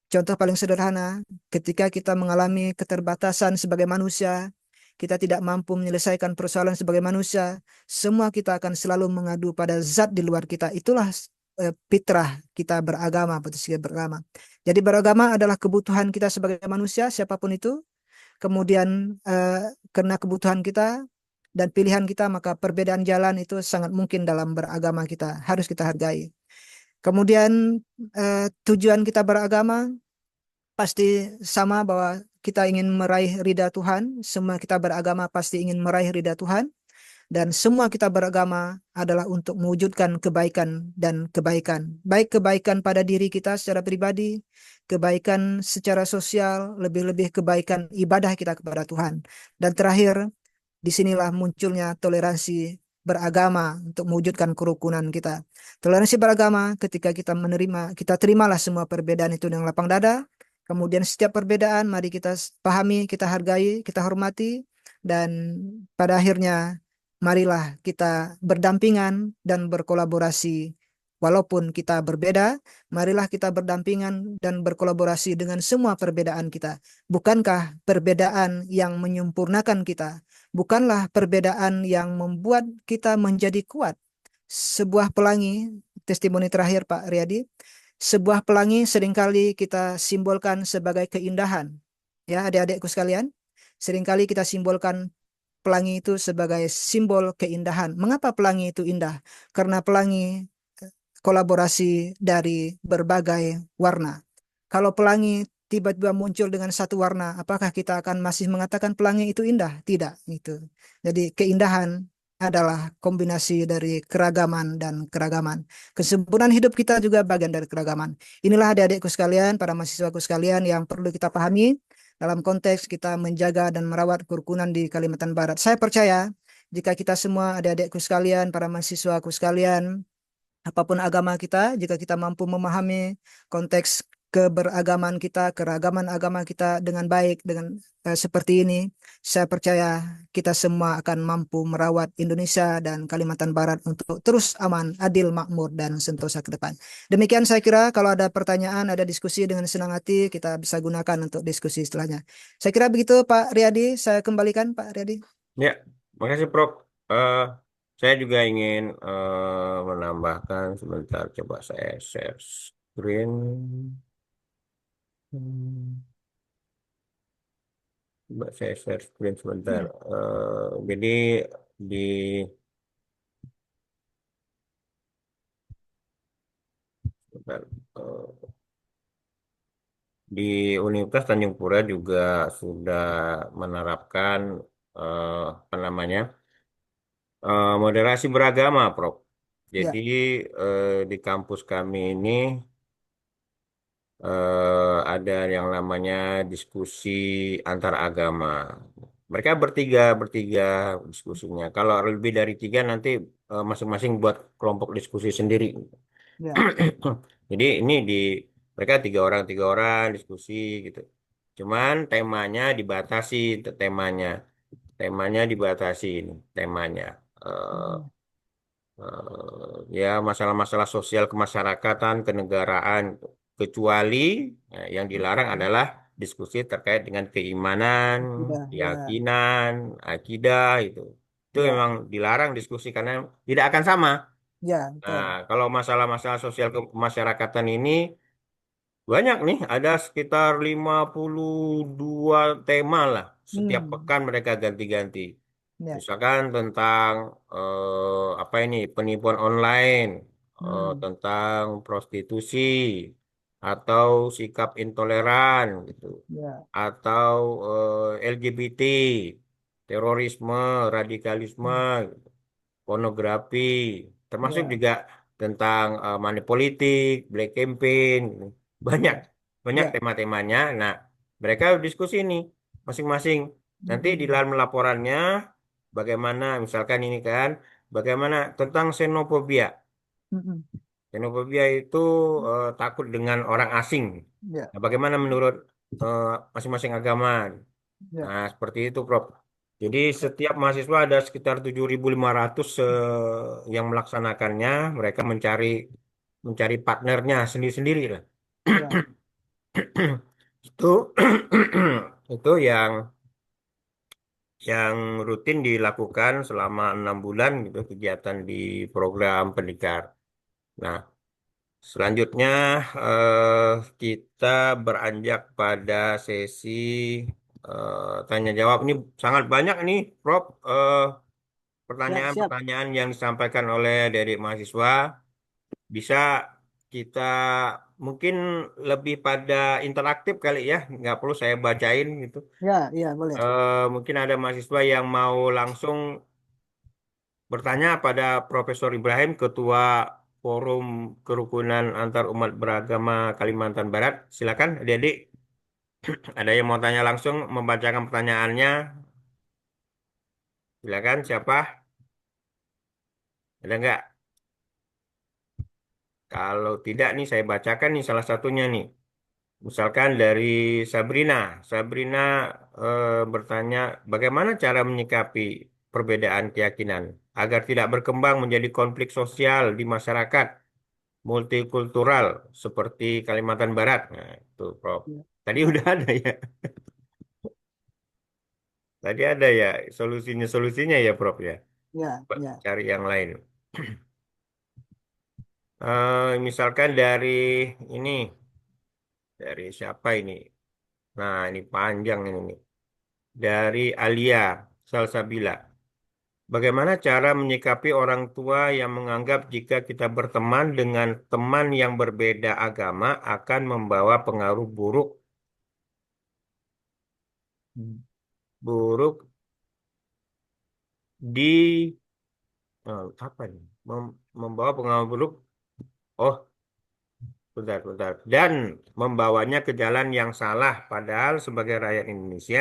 Contoh paling sederhana, ketika kita mengalami keterbatasan sebagai manusia, kita tidak mampu menyelesaikan persoalan sebagai manusia, semua kita akan selalu mengadu pada zat di luar kita. Itulah fitrah kita beragama, potensi beragama. Jadi beragama adalah kebutuhan kita sebagai manusia, siapapun itu. Kemudian karena kebutuhan kita dan pilihan kita, maka perbedaan jalan itu sangat mungkin dalam beragama kita, harus kita hargai. Kemudian tujuan kita beragama pasti sama, bahwa kita ingin meraih ridha Tuhan. Semua kita beragama pasti ingin meraih ridha Tuhan. Dan semua kita beragama adalah untuk mewujudkan kebaikan dan kebaikan. Baik kebaikan pada diri kita secara pribadi, kebaikan secara sosial, lebih-lebih kebaikan ibadah kita kepada Tuhan. Dan terakhir, disinilah munculnya toleransi beragama untuk mewujudkan kerukunan kita. Toleransi beragama ketika kita menerima, kita terimalah semua perbedaan itu dengan lapang dada. Kemudian setiap perbedaan mari kita pahami, kita hargai, kita hormati. Dan pada akhirnya marilah kita berdampingan dan berkolaborasi. Walaupun kita berbeda, marilah kita berdampingan dan berkolaborasi dengan semua perbedaan kita. Bukankah perbedaan yang menyempurnakan kita? Bukanlah perbedaan yang membuat kita menjadi kuat? Sebuah pelangi, testimoni terakhir Pak Riyadi, sebuah pelangi seringkali kita simbolkan sebagai keindahan. Ya, adik-adikku sekalian, seringkali kita simbolkan pelangi itu sebagai simbol keindahan. Mengapa pelangi itu indah? Karena pelangi kolaborasi dari berbagai warna. Kalau pelangi tiba-tiba muncul dengan satu warna, apakah kita akan masih mengatakan pelangi itu indah? Tidak, gitu. Jadi keindahan adalah kombinasi dari keragaman dan keragaman. Kesempurnaan hidup kita juga bagian dari keragaman. Inilah adik-adikku sekalian, para mahasiswaku sekalian, yang perlu kita pahami dalam konteks kita menjaga dan merawat kerukunan di Kalimantan Barat. Saya percaya jika kita semua, adik-adikku sekalian, para mahasiswaku sekalian, apapun agama kita, jika kita mampu memahami konteks keberagaman kita, keragaman agama kita dengan baik, dengan seperti ini, saya percaya kita semua akan mampu merawat Indonesia dan Kalimantan Barat untuk terus aman, adil, makmur, dan sentosa ke depan. Demikian saya kira kalau ada pertanyaan, ada diskusi dengan senang hati, kita bisa gunakan untuk diskusi setelahnya. Saya kira begitu Pak Riyadi, saya kembalikan Pak Riyadi. Ya, makasih Prof. Eh, saya juga ingin menambahkan sebentar. Coba saya share screen. Hmm, Coba saya share screen sebentar. Jadi di sebentar, di Universitas Tanjung Pura juga sudah menerapkan apa namanya moderasi beragama, Prof. Jadi Ya, di kampus kami ini ada yang namanya diskusi antar agama. Mereka bertiga bertiga diskusinya. Kalau lebih dari tiga nanti masing-masing buat kelompok diskusi sendiri. ya, Jadi ini di mereka tiga orang diskusi gitu. Cuman temanya dibatasi, temanya dibatasi ini temanya. Eh, mm, ya masalah-masalah sosial kemasyarakatan, kenegaraan, kecuali yang dilarang mm, adalah diskusi terkait dengan keimanan, sudah, ya, keyakinan, akidah itu. Itu ya, memang dilarang diskusi karena tidak akan sama. ya, Nah, betul. kalau masalah-masalah sosial kemasyarakatan ini banyak nih, ada sekitar 52 tema lah. Setiap Hmm, pekan mereka ganti-ganti. ya, Misalkan tentang apa ini penipuan online, hmm, tentang prostitusi atau sikap intoleran gitu, ya, atau LGBT, terorisme, radikalisme, hmm, pornografi, termasuk ya, juga tentang money politik, black campaign, banyak ya, banyak ya, tema-temanya. Nah, mereka diskusi nih masing-masing. Nanti di hmm, dalam laporannya bagaimana, misalkan ini kan, bagaimana tentang xenofobia. hmm, Xenofobia itu takut dengan orang asing. ya, Nah, bagaimana menurut eh, masing-masing agama? ya, Nah, seperti itu, Prof. Jadi setiap mahasiswa ada sekitar 7.500 yang melaksanakannya. Mereka mencari mencari partnernya sendiri-sendiri lah. ya, Itu itu yang rutin dilakukan selama 6 bulan gitu kegiatan di program pendekar. Nah, selanjutnya kita beranjak pada sesi tanya jawab. Ini sangat banyak nih, Prof. ya, siap. Pertanyaan-pertanyaan yang disampaikan oleh dari mahasiswa bisa kita mungkin lebih pada interaktif kali ya, nggak perlu saya bacain gitu. Ya, ya, boleh. Mungkin ada mahasiswa yang mau langsung bertanya pada Profesor Ibrahim, Ketua Forum Kerukunan Antar Umat Beragama Kalimantan Barat. Silakan, adik-adik. Ada yang mau tanya langsung, membacakan pertanyaannya. Silakan, siapa? Ada nggak? Kalau tidak nih, saya bacakan nih salah satunya nih. Misalkan dari Sabrina. Sabrina bertanya, bagaimana cara menyikapi perbedaan keyakinan agar tidak berkembang menjadi konflik sosial di masyarakat multikultural seperti Kalimantan Barat. Nah, itu, Prof. Ya, Tadi ya, udah ada ya. Tadi ada ya solusinya ya, Prof ya. ya, Coba ya, cari yang lain. Misalkan dari ini, dari siapa ini? Nah, ini panjang ini nih. Dari Alia Salsabila. Bagaimana cara menyikapi orang tua yang menganggap jika kita berteman dengan teman yang berbeda agama akan membawa pengaruh buruk hmm, buruk di apa nih? Membawa pengaruh buruk. Oh, bentar. Dan membawanya ke jalan yang salah. Padahal sebagai rakyat Indonesia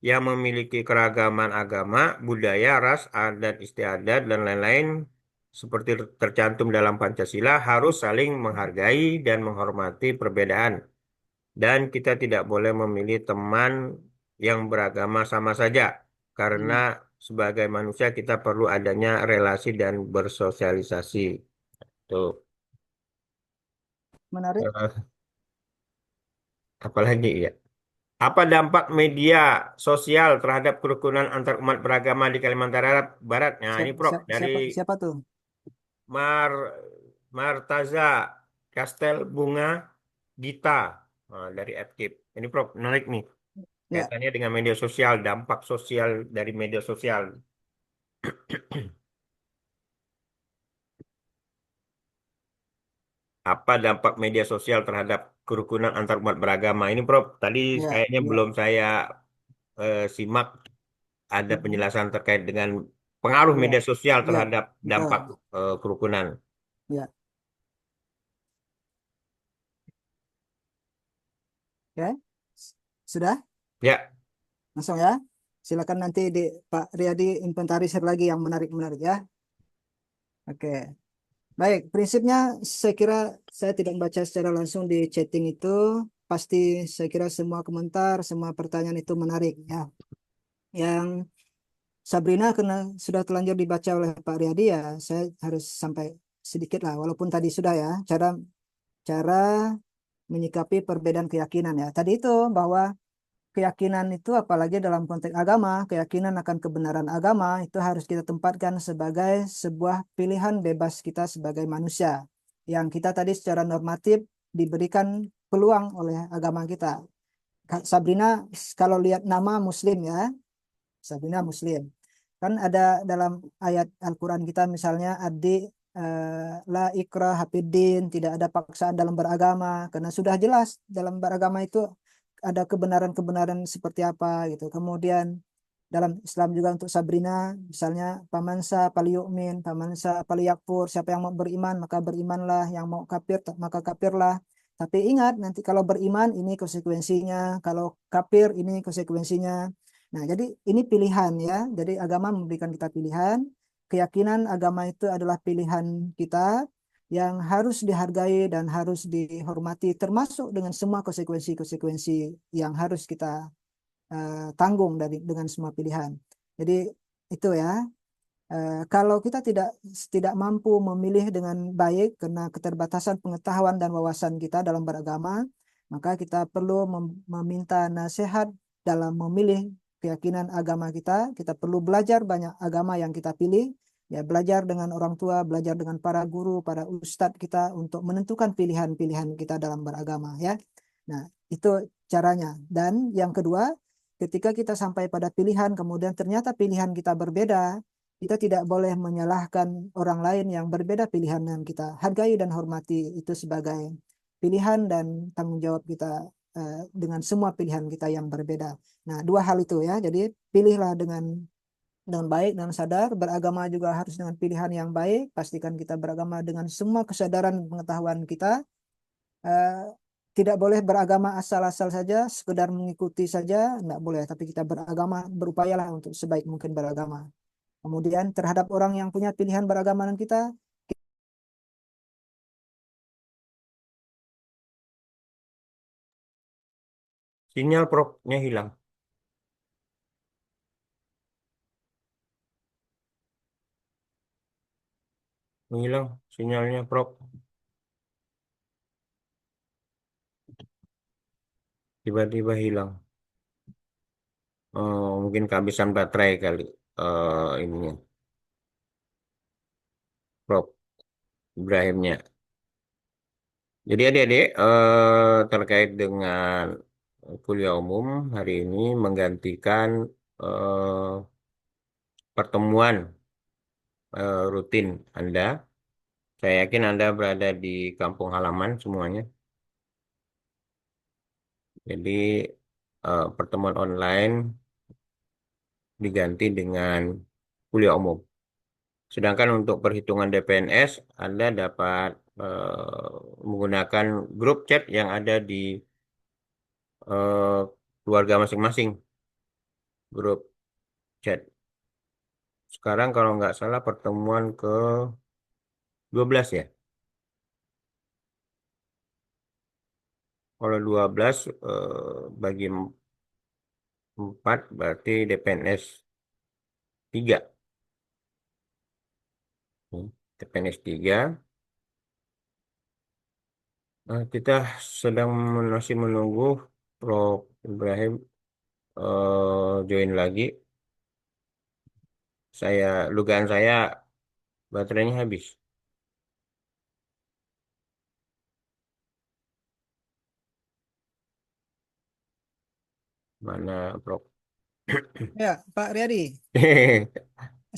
yang memiliki keragaman agama, budaya, ras, adat istiadat dan lain-lain seperti tercantum dalam Pancasila harus saling menghargai dan menghormati perbedaan. Dan kita tidak boleh memilih teman yang beragama sama saja, karena Hmm, sebagai manusia kita perlu adanya relasi dan bersosialisasi. Tuh. menarik. Apalagi ya? Apa dampak media sosial terhadap kerukunan antar umat beragama di Kalimantan Barat? Nah, ini Prof dari Siapa siapa tuh? Mar Martaza Kastel Bunga Gita, dari Adkip. Ini Prof menarik nih Ya, kaitannya dengan media sosial, dampak sosial dari media sosial. Apa dampak media sosial terhadap kerukunan antar umat beragama? Ini Prof, tadi ya, kayaknya ya. belum saya simak ada Mm-mm. penjelasan terkait dengan pengaruh Ya, media sosial ya, terhadap dampak betul. kerukunan. Ya, oke. Sudah? Ya, Langsung ya. Silakan nanti Pak Riyadi inventarisir lagi yang menarik-menarik ya. Oke. Baik, prinsipnya saya kira saya tidak membaca secara langsung di chatting itu. Pasti saya kira semua komentar, semua pertanyaan itu menarik ya. Yang Sabrina karena sudah telanjur dibaca oleh Pak Riyadi ya, saya harus sampai sedikit lah. Walaupun tadi sudah ya, cara cara menyikapi perbedaan keyakinan ya. Tadi itu bahwa keyakinan itu apalagi dalam konteks agama, keyakinan akan kebenaran agama itu harus kita tempatkan sebagai sebuah pilihan bebas kita sebagai manusia yang kita tadi secara normatif diberikan peluang oleh agama kita. Sabrina kalau lihat nama Muslim ya, Sabrina Muslim. Kan ada dalam ayat Al-Quran kita misalnya la ikrah hafiddin, tidak ada paksaan dalam beragama karena sudah jelas dalam beragama itu ada kebenaran-kebenaran seperti apa gitu. Kemudian dalam Islam juga untuk Sabrina misalnya pamansa paliyukmin, pamansa paliyakfur, siapa yang mau beriman maka berimanlah, yang mau kafir maka kafirlah. Tapi ingat nanti kalau beriman ini konsekuensinya, kalau kafir ini konsekuensinya. Nah, jadi ini pilihan ya. Jadi agama memberikan kita pilihan. Keyakinan agama itu adalah pilihan kita yang harus dihargai dan harus dihormati, termasuk dengan semua konsekuensi-konsekuensi yang harus kita tanggung dengan semua pilihan. Jadi itu ya. Kalau kita tidak mampu memilih dengan baik karena keterbatasan pengetahuan dan wawasan kita dalam beragama, maka kita perlu meminta nasihat dalam memilih keyakinan agama kita. Kita perlu belajar banyak agama yang kita pilih, ya belajar dengan orang tua, belajar dengan para guru, para ustadz kita untuk menentukan pilihan-pilihan kita dalam beragama ya. Nah, itu caranya. Dan yang kedua, ketika kita sampai pada pilihan, kemudian ternyata pilihan kita berbeda, kita tidak boleh menyalahkan orang lain yang berbeda pilihan dengan kita. Hargai dan hormati itu sebagai pilihan dan tanggung jawab kita dengan semua pilihan kita yang berbeda. Nah, dua hal itu ya. Jadi pilihlah dengan baik dan sadar. Beragama juga harus dengan pilihan yang baik. Pastikan kita beragama dengan semua kesadaran pengetahuan kita. Eh, Tidak boleh beragama asal-asal saja, sekedar mengikuti saja, tidak boleh. Tapi kita beragama, berupayalah untuk sebaik mungkin beragama. Kemudian terhadap orang yang punya pilihan beragama dengan kita, sinyal Prof-nya hilang. Hilang sinyalnya Prof. Tiba-tiba hilang. Mungkin kehabisan baterai kali ininya, Prof. Ibrahimnya. Jadi adik-adik, terkait dengan kuliah umum hari ini menggantikan pertemuan rutin Anda. Saya yakin Anda berada di kampung halaman semuanya. Jadi pertemuan online diganti dengan kuliah umum. Sedangkan untuk perhitungan DPNS, Anda dapat menggunakan grup chat yang ada di eh, keluarga masing-masing. Grup chat. Sekarang kalau nggak salah pertemuan ke 12 ya. Kalau 12 bagi 4 berarti DPNS 3. DPNS 3. Kita sedang masih menunggu Prof. Ibrahim join lagi. Dugaan saya baterainya habis. Mana Prof? Ya, Pak Riyadi. Ya,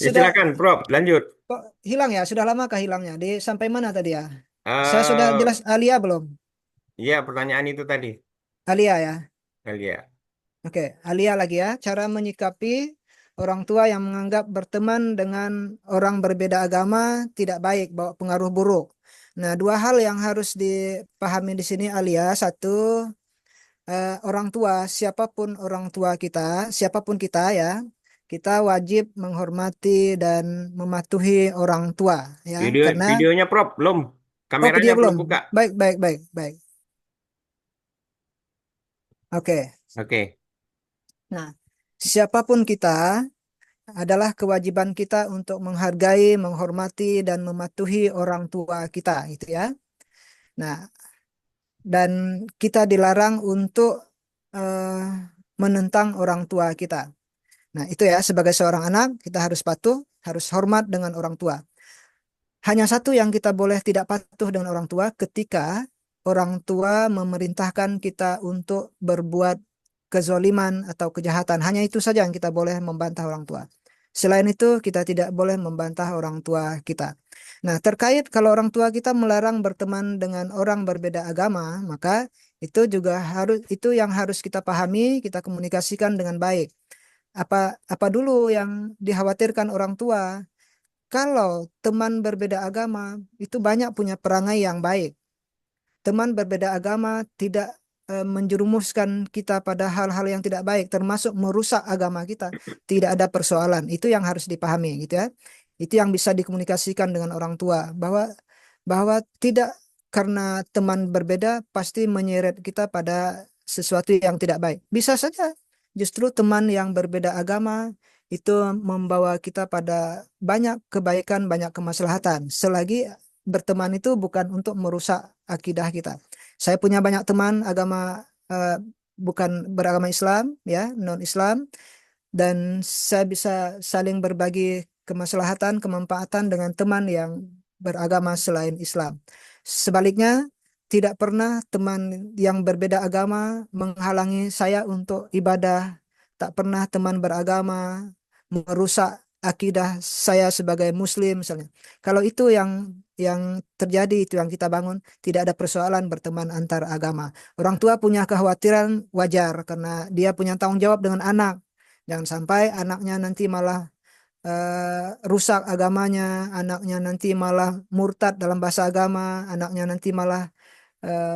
Sudah silakan Prof, lanjut. kok hilang ya? Sudah lama kah hilangnya? Di sampai mana tadi ya? Saya sudah eh jelas Alia belum? ya, pertanyaan itu tadi. Alia ya. Alia. Oke, Alia lagi ya. Cara menyikapi orang tua yang menganggap berteman dengan orang berbeda agama tidak baik, bawa pengaruh buruk. Nah, dua hal yang harus dipahami di sini Alia. Satu, orang tua, orang tua kita, siapapun kita ya, kita wajib menghormati dan mematuhi orang tua ya. Karena Videonya Prof, belum. oh Kameranya video belum belum. buka. Baik, baik, baik, baik. Oke. Oke. Nah, siapapun kita adalah kewajiban kita untuk menghargai, menghormati, dan mematuhi orang tua kita, gitu ya. Nah, dan kita dilarang untuk eh, menentang orang tua kita. Nah, itu ya, sebagai seorang anak, kita harus patuh, harus hormat dengan orang tua. Hanya satu yang kita boleh tidak patuh dengan orang tua ketika orang tua memerintahkan kita untuk berbuat kezoliman atau kejahatan. Hanya itu saja yang kita boleh membantah orang tua. Selain itu, kita tidak boleh membantah orang tua kita. Nah, terkait kalau orang tua kita melarang berteman dengan orang berbeda agama, maka itu yang harus kita pahami, kita komunikasikan dengan baik. Apa dulu yang dikhawatirkan orang tua? Kalau teman berbeda agama itu banyak punya perangai yang baik. Teman berbeda agama tidak menjerumuskan kita pada hal-hal yang tidak baik, termasuk merusak agama kita. Tidak ada persoalan. Itu yang harus dipahami, gitu ya. Itu yang bisa dikomunikasikan dengan orang tua bahwa tidak karena teman berbeda pasti menyeret kita pada sesuatu yang tidak baik. Bisa saja justru teman yang berbeda agama itu membawa kita pada banyak kebaikan, banyak kemaslahatan. Selagi berteman itu bukan untuk merusak akidah kita. Saya punya banyak teman agama bukan beragama Islam, ya, non-Islam, dan saya bisa saling berbagi kemaslahatan, kemanfaatan dengan teman yang beragama selain Islam. Sebaliknya, tidak pernah teman yang berbeda agama menghalangi saya untuk ibadah. Tak pernah teman beragama merusak akidah saya sebagai Muslim, misalnya. Kalau itu yang terjadi, itu yang kita bangun, tidak ada persoalan berteman antar agama. Orang tua punya kekhawatiran wajar karena dia punya tanggung jawab dengan anak. Jangan sampai anaknya nanti malah rusak agamanya, anaknya nanti malah murtad dalam bahasa agama, anaknya nanti malah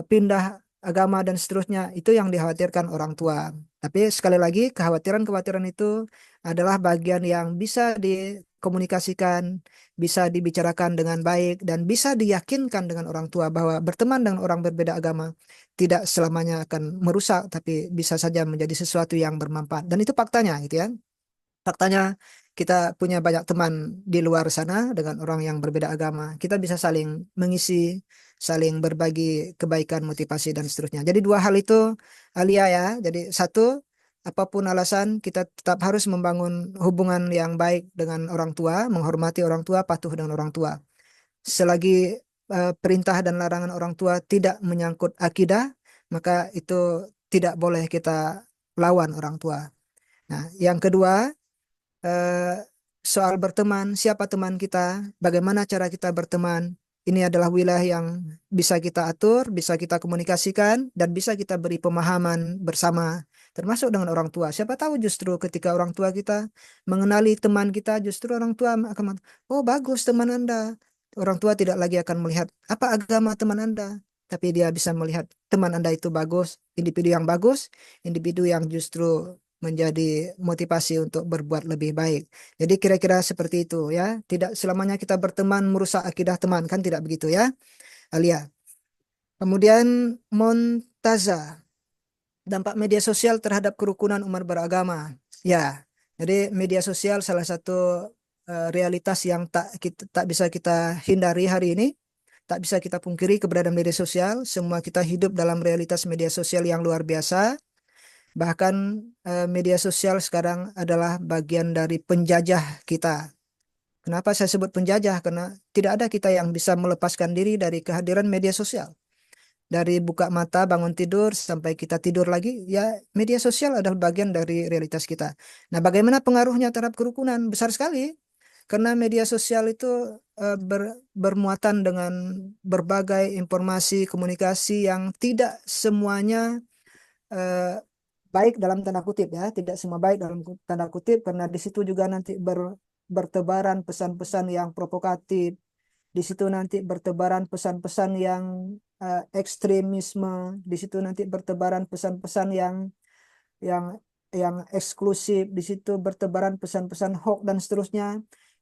pindah agama dan seterusnya. Itu yang dikhawatirkan orang tua. Tapi sekali lagi, kekhawatiran-kekhawatiran itu adalah bagian yang bisa dikomunikasikan, bisa dibicarakan dengan baik, dan bisa diyakinkan dengan orang tua bahwa berteman dengan orang berbeda agama tidak selamanya akan merusak, tapi bisa saja menjadi sesuatu yang bermanfaat. Dan itu faktanya, gitu ya. Faktanya kita punya banyak teman di luar sana dengan orang yang berbeda agama. Kita bisa saling mengisi, saling berbagi kebaikan, motivasi dan seterusnya. Jadi dua hal itu Alia ya. Jadi satu, apapun alasan kita tetap harus membangun hubungan yang baik dengan orang tua, menghormati orang tua, patuh dengan orang tua. Selagi perintah dan larangan orang tua tidak menyangkut akidah, maka itu tidak boleh kita lawan orang tua. Nah, yang kedua, eh, soal berteman, siapa teman kita, bagaimana cara kita berteman. Ini adalah wilayah yang bisa kita atur, bisa kita komunikasikan, dan bisa kita beri pemahaman bersama, termasuk dengan orang tua. Siapa tahu justru ketika orang tua kita mengenali teman kita, justru orang tua akan, oh bagus teman Anda. Orang tua tidak lagi akan melihat apa agama teman Anda, tapi dia bisa melihat teman Anda itu bagus, individu yang justru menjadi motivasi untuk berbuat lebih baik. Jadi kira-kira seperti itu ya. Tidak selamanya kita berteman merusak akidah teman, kan tidak begitu ya, Alia. Kemudian Montaza, dampak media sosial terhadap kerukunan umat beragama. Ya, jadi media sosial salah satu realitas yang tak bisa kita hindari hari ini. Tak bisa kita pungkiri keberadaan media sosial. Semua kita hidup dalam realitas media sosial yang luar biasa. Bahkan media sosial sekarang adalah bagian dari penjajah kita. Kenapa saya sebut penjajah? Karena tidak ada kita yang bisa melepaskan diri dari kehadiran media sosial. Dari buka mata, bangun tidur, sampai kita tidur lagi, ya media sosial adalah bagian dari realitas kita. Nah, bagaimana pengaruhnya terhadap kerukunan? Besar sekali. Karena media sosial itu bermuatan dengan berbagai informasi, komunikasi yang tidak semuanya eh, baik dalam tanda kutip ya, tidak semua baik dalam tanda kutip, karena di situ juga nanti bertebaran pesan-pesan yang provokatif, di situ nanti bertebaran pesan-pesan yang ekstremisme, di situ nanti bertebaran pesan-pesan yang yang eksklusif, di situ bertebaran pesan-pesan hoax dan seterusnya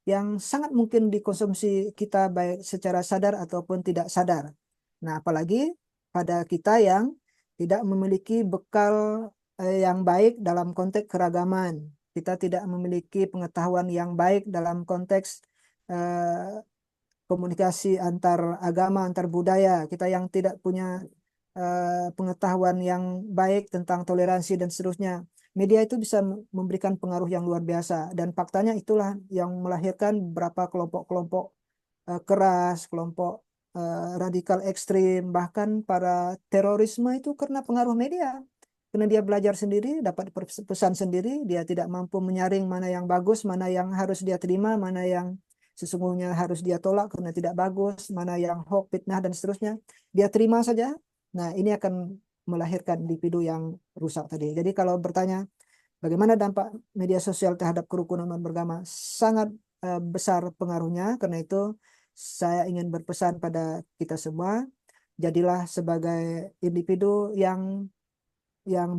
yang sangat mungkin dikonsumsi kita baik secara sadar ataupun tidak sadar. Nah, apalagi pada kita yang tidak memiliki bekal yang baik dalam konteks keragaman. Kita tidak memiliki pengetahuan yang baik dalam konteks eh, komunikasi antar agama, antar budaya. Kita yang tidak punya pengetahuan yang baik tentang toleransi dan seterusnya. Media itu bisa memberikan pengaruh yang luar biasa. Dan faktanya itulah yang melahirkan beberapa kelompok-kelompok keras, kelompok radikal ekstrim, bahkan para terorisme itu karena pengaruh media. Karena dia belajar sendiri, dapat pesan sendiri, dia tidak mampu menyaring mana yang bagus, mana yang harus dia terima, mana yang sesungguhnya harus dia tolak karena tidak bagus, mana yang hoax, fitnah, dan seterusnya. Dia terima saja. Nah, ini akan melahirkan individu yang rusak tadi. Jadi kalau bertanya, bagaimana dampak media sosial terhadap kerukunan umat beragama? Sangat besar pengaruhnya. Karena itu saya ingin berpesan pada kita semua, jadilah sebagai individu yang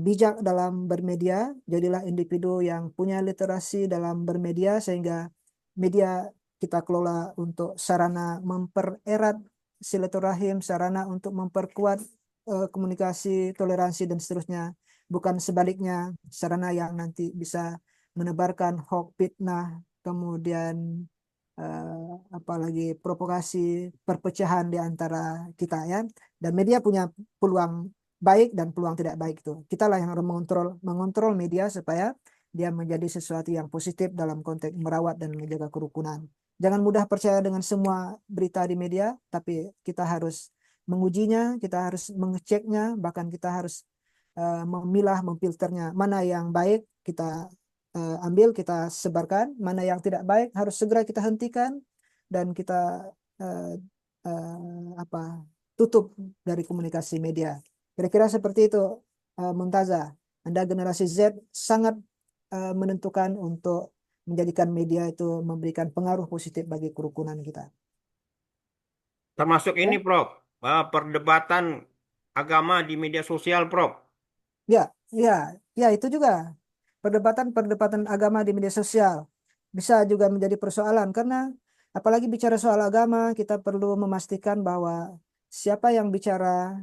bijak dalam bermedia, jadilah individu yang punya literasi dalam bermedia sehingga media kita kelola untuk sarana mempererat silaturahim, sarana untuk memperkuat komunikasi, toleransi dan seterusnya. Bukan sebaliknya, sarana yang nanti bisa menebarkan hoax, fitnah, kemudian apalagi provokasi, perpecahan di antara kita ya. Dan media punya peluang baik dan peluang tidak baik itu. Kita lah yang harus mengontrol media supaya dia menjadi sesuatu yang positif dalam konteks merawat dan menjaga kerukunan. Jangan mudah percaya dengan semua berita di media, tapi kita harus mengujinya, kita harus mengeceknya, bahkan kita harus memilah, memfilternya. Mana yang baik kita ambil, kita sebarkan, mana yang tidak baik harus segera kita hentikan dan kita uh, apa tutup dari komunikasi media. Kira-kira seperti itu, Muntaza. Anda generasi Z sangat menentukan untuk menjadikan media itu memberikan pengaruh positif bagi kerukunan kita. Termasuk ini, Ya, Prof. Perdebatan agama di media sosial, Prof. ya, ya, ya itu juga perdebatan-perdebatan agama di media sosial bisa juga menjadi persoalan karena apalagi bicara soal agama kita perlu memastikan bahwa siapa yang bicara,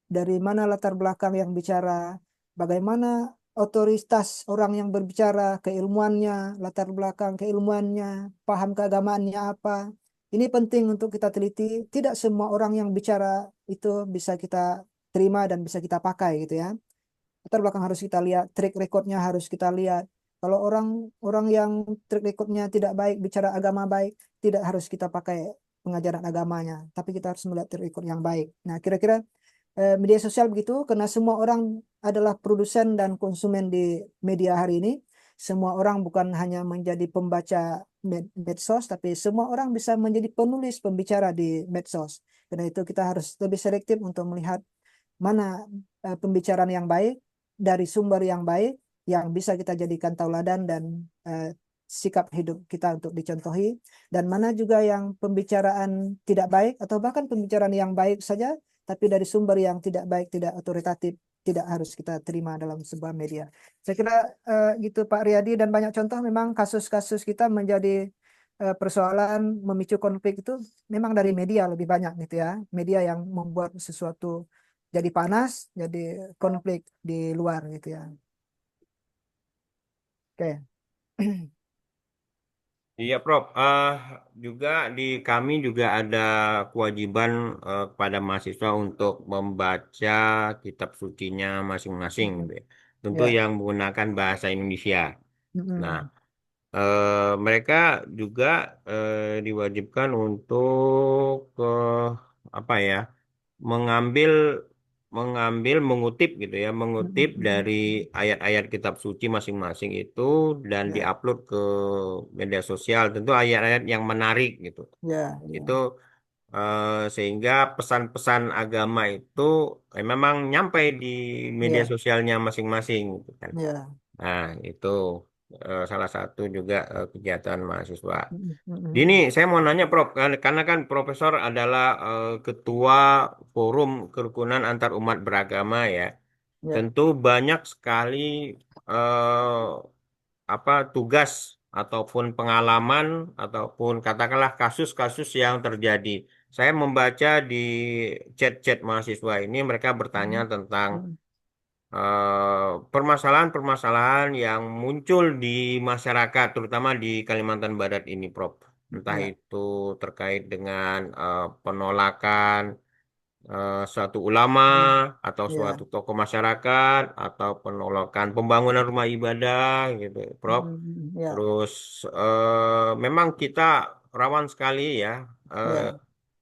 dari mana latar belakang yang bicara, bagaimana otoritas orang yang berbicara, keilmuannya, latar belakang keilmuannya, paham keagamaannya apa. Ini penting untuk kita teliti. Tidak semua orang yang bicara itu bisa kita terima dan bisa kita pakai gitu ya. Latar belakang harus kita lihat, track recordnya harus kita lihat. Kalau orang orang yang track recordnya tidak baik, bicara agama baik, tidak harus kita pakai pengajaran agamanya, tapi kita harus melihat track record yang baik. Nah, kira-kira media sosial begitu, karena semua orang adalah produsen dan konsumen di media hari ini. Semua orang bukan hanya menjadi pembaca medsos, tapi semua orang bisa menjadi penulis, pembicara di medsos. Karena itu kita harus lebih selektif untuk melihat mana pembicaraan yang baik dari sumber yang baik yang bisa kita jadikan tauladan dan sikap hidup kita untuk dicontohi, dan mana juga yang pembicaraan tidak baik atau bahkan pembicaraan yang baik saja tapi dari sumber yang tidak baik, tidak otoritatif, tidak harus kita terima dalam sebuah media. Saya kira gitu Pak Riyadi, dan banyak contoh memang kasus-kasus kita menjadi persoalan memicu konflik itu memang dari media lebih banyak gitu ya. Media yang membuat sesuatu jadi panas, jadi konflik di luar gitu ya. Oke. Iya, Prof. Juga di kami juga ada kewajiban kepada mahasiswa untuk membaca kitab sucinya masing-masing, gitu ya. Tentu Ya. yang menggunakan bahasa Indonesia. Nah, Mm-mm. mereka juga diwajibkan untuk apa ya, mengambil mengambil mengutip gitu ya, mengutip dari Mm-mm. ayat-ayat kitab suci masing-masing itu dan Ya, diupload ke media sosial. Tentu ayat-ayat yang menarik gitu. ya, Itu ya. sehingga pesan-pesan agama itu memang nyampe di media Ya, sosialnya masing-masing gitu kan. ya. Nah, itu salah satu juga kegiatan mahasiswa. Mm-mm. Gini, Mm-mm. saya mau nanya, Prof, karena kan Profesor adalah ketua Forum Kerukunan Antar Umat Beragama ya. Ya. Tentu banyak sekali tugas ataupun pengalaman ataupun katakanlah kasus-kasus yang terjadi. Saya membaca di chat-chat mahasiswa ini mereka bertanya Mm-mm. tentang Mm-mm. permasalahan-permasalahan yang muncul di masyarakat, terutama di Kalimantan Barat ini, Prof. Entah Ya, itu terkait dengan penolakan suatu ulama mm, atau suatu ya. tokoh masyarakat atau penolakan pembangunan rumah ibadah, gitu, Prof. Mm-mm. Ya, Terus memang kita rawan sekali ya, eh,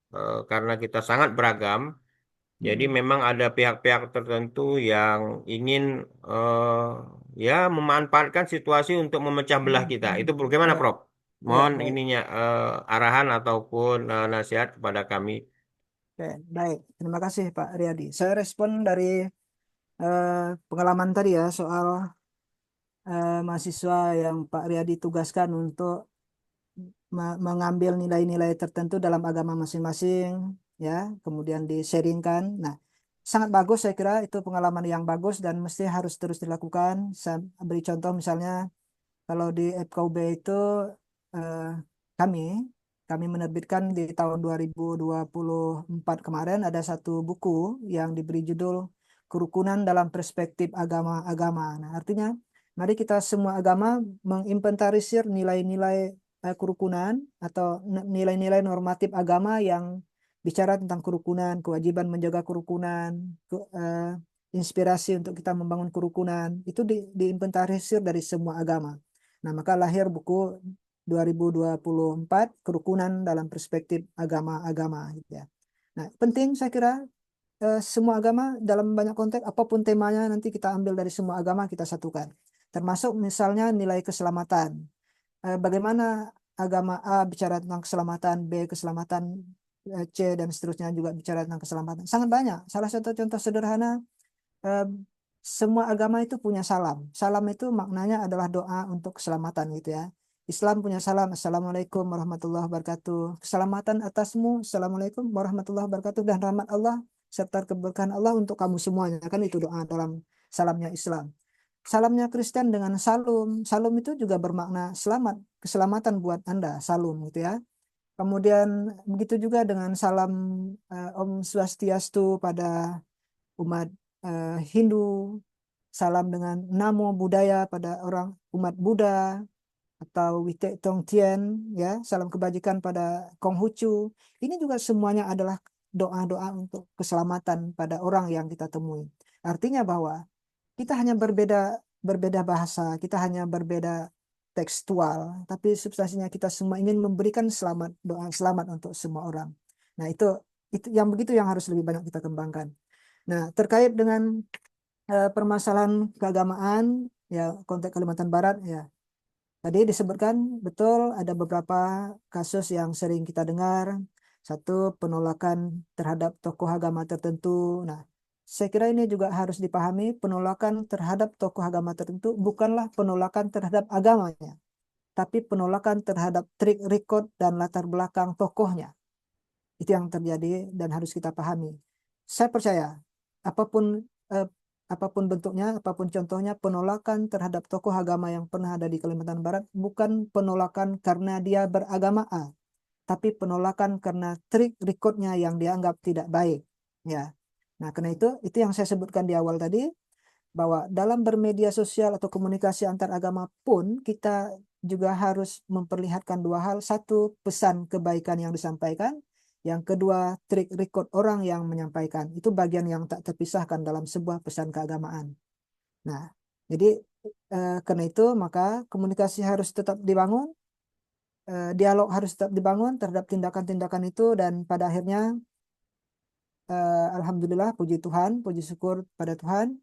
ya. karena kita sangat beragam. Jadi Mm-mm. memang ada pihak-pihak tertentu yang ingin ya memanfaatkan situasi untuk memecah belah Mm-mm. kita. Itu Mm-mm. bagaimana, Ya, Prof? ya, Mohon baik. ininya arahan ataupun nasihat kepada kami. Oke, baik. Terima kasih Pak Riyadi. Saya respon dari eh, pengalaman tadi ya soal mahasiswa yang Pak Riyadi tugaskan untuk mengambil nilai-nilai tertentu dalam agama masing-masing, ya, kemudian di-sharingkan. Nah, sangat bagus saya kira itu pengalaman yang bagus dan mesti harus terus dilakukan. Saya beri contoh misalnya kalau di FKUB itu eh, kami kami menerbitkan di tahun 2024 kemarin ada satu buku yang diberi judul Kerukunan dalam Perspektif Agama-Agama. Nah, artinya mari kita semua agama menginventarisir nilai-nilai kerukunan atau nilai-nilai normatif agama yang bicara tentang kerukunan, kewajiban menjaga kerukunan, inspirasi untuk kita membangun kerukunan itu diinventarisir dari semua agama. Nah, maka lahir buku 2024 Kerukunan dalam Perspektif Agama-Agama gitu ya. Nah, penting saya kira semua agama dalam banyak konteks apapun temanya nanti kita ambil dari semua agama kita satukan. Termasuk misalnya nilai keselamatan. Bagaimana agama A bicara tentang keselamatan, B keselamatan, C dan seterusnya juga bicara tentang keselamatan. Sangat banyak. Salah satu contoh sederhana eh, semua agama itu punya salam. Salam itu maknanya adalah doa untuk keselamatan gitu ya. Islam punya salam, Assalamualaikum warahmatullahi wabarakatuh. Keselamatan atasmu, Assalamualaikum warahmatullahi wabarakatuh. Dan rahmat Allah serta keberkahan Allah untuk kamu semuanya. Kan itu doa dalam salamnya Islam. Salamnya Kristen dengan salum. Salum itu juga bermakna selamat, keselamatan buat Anda, salum gitu ya. Kemudian begitu juga dengan salam Om Swastiastu pada umat Hindu, salam dengan Namo Buddhaya pada orang umat Buddha, atau Wite Tong Tien, ya, salam kebajikan pada Konghucu. Ini juga semuanya adalah doa-doa untuk keselamatan pada orang yang kita temui. Artinya bahwa kita hanya berbeda berbeda bahasa, kita hanya berbeda tekstual, tapi substansinya kita semua ingin memberikan selamat doa selamat untuk semua orang. Nah, itu yang begitu yang harus lebih banyak kita kembangkan. Nah, terkait dengan permasalahan keagamaan ya konteks Kalimantan Barat ya. Tadi disebutkan betul ada beberapa kasus yang sering kita dengar. Satu, penolakan terhadap tokoh agama tertentu. Nah, saya kira ini juga harus dipahami, penolakan terhadap tokoh agama tertentu bukanlah penolakan terhadap agamanya, tapi penolakan terhadap trik record dan latar belakang tokohnya. Itu yang terjadi dan harus kita pahami. Saya percaya apapun apapun bentuknya, apapun contohnya, penolakan terhadap tokoh agama yang pernah ada di Kalimantan Barat bukan penolakan karena dia beragama A, tapi penolakan karena trik recordnya yang dianggap tidak baik. Ya, nah karena itu yang saya sebutkan di awal tadi, bahwa dalam bermedia sosial atau komunikasi antar agama pun kita juga harus memperlihatkan dua hal. Satu, pesan kebaikan yang disampaikan. Yang kedua, trik record orang yang menyampaikan. Itu bagian yang tak terpisahkan dalam sebuah pesan keagamaan. Nah, jadi karena itu maka komunikasi harus tetap dibangun, dialog harus tetap dibangun terhadap tindakan-tindakan itu, dan pada akhirnya Alhamdulillah, puji Tuhan, puji syukur pada Tuhan,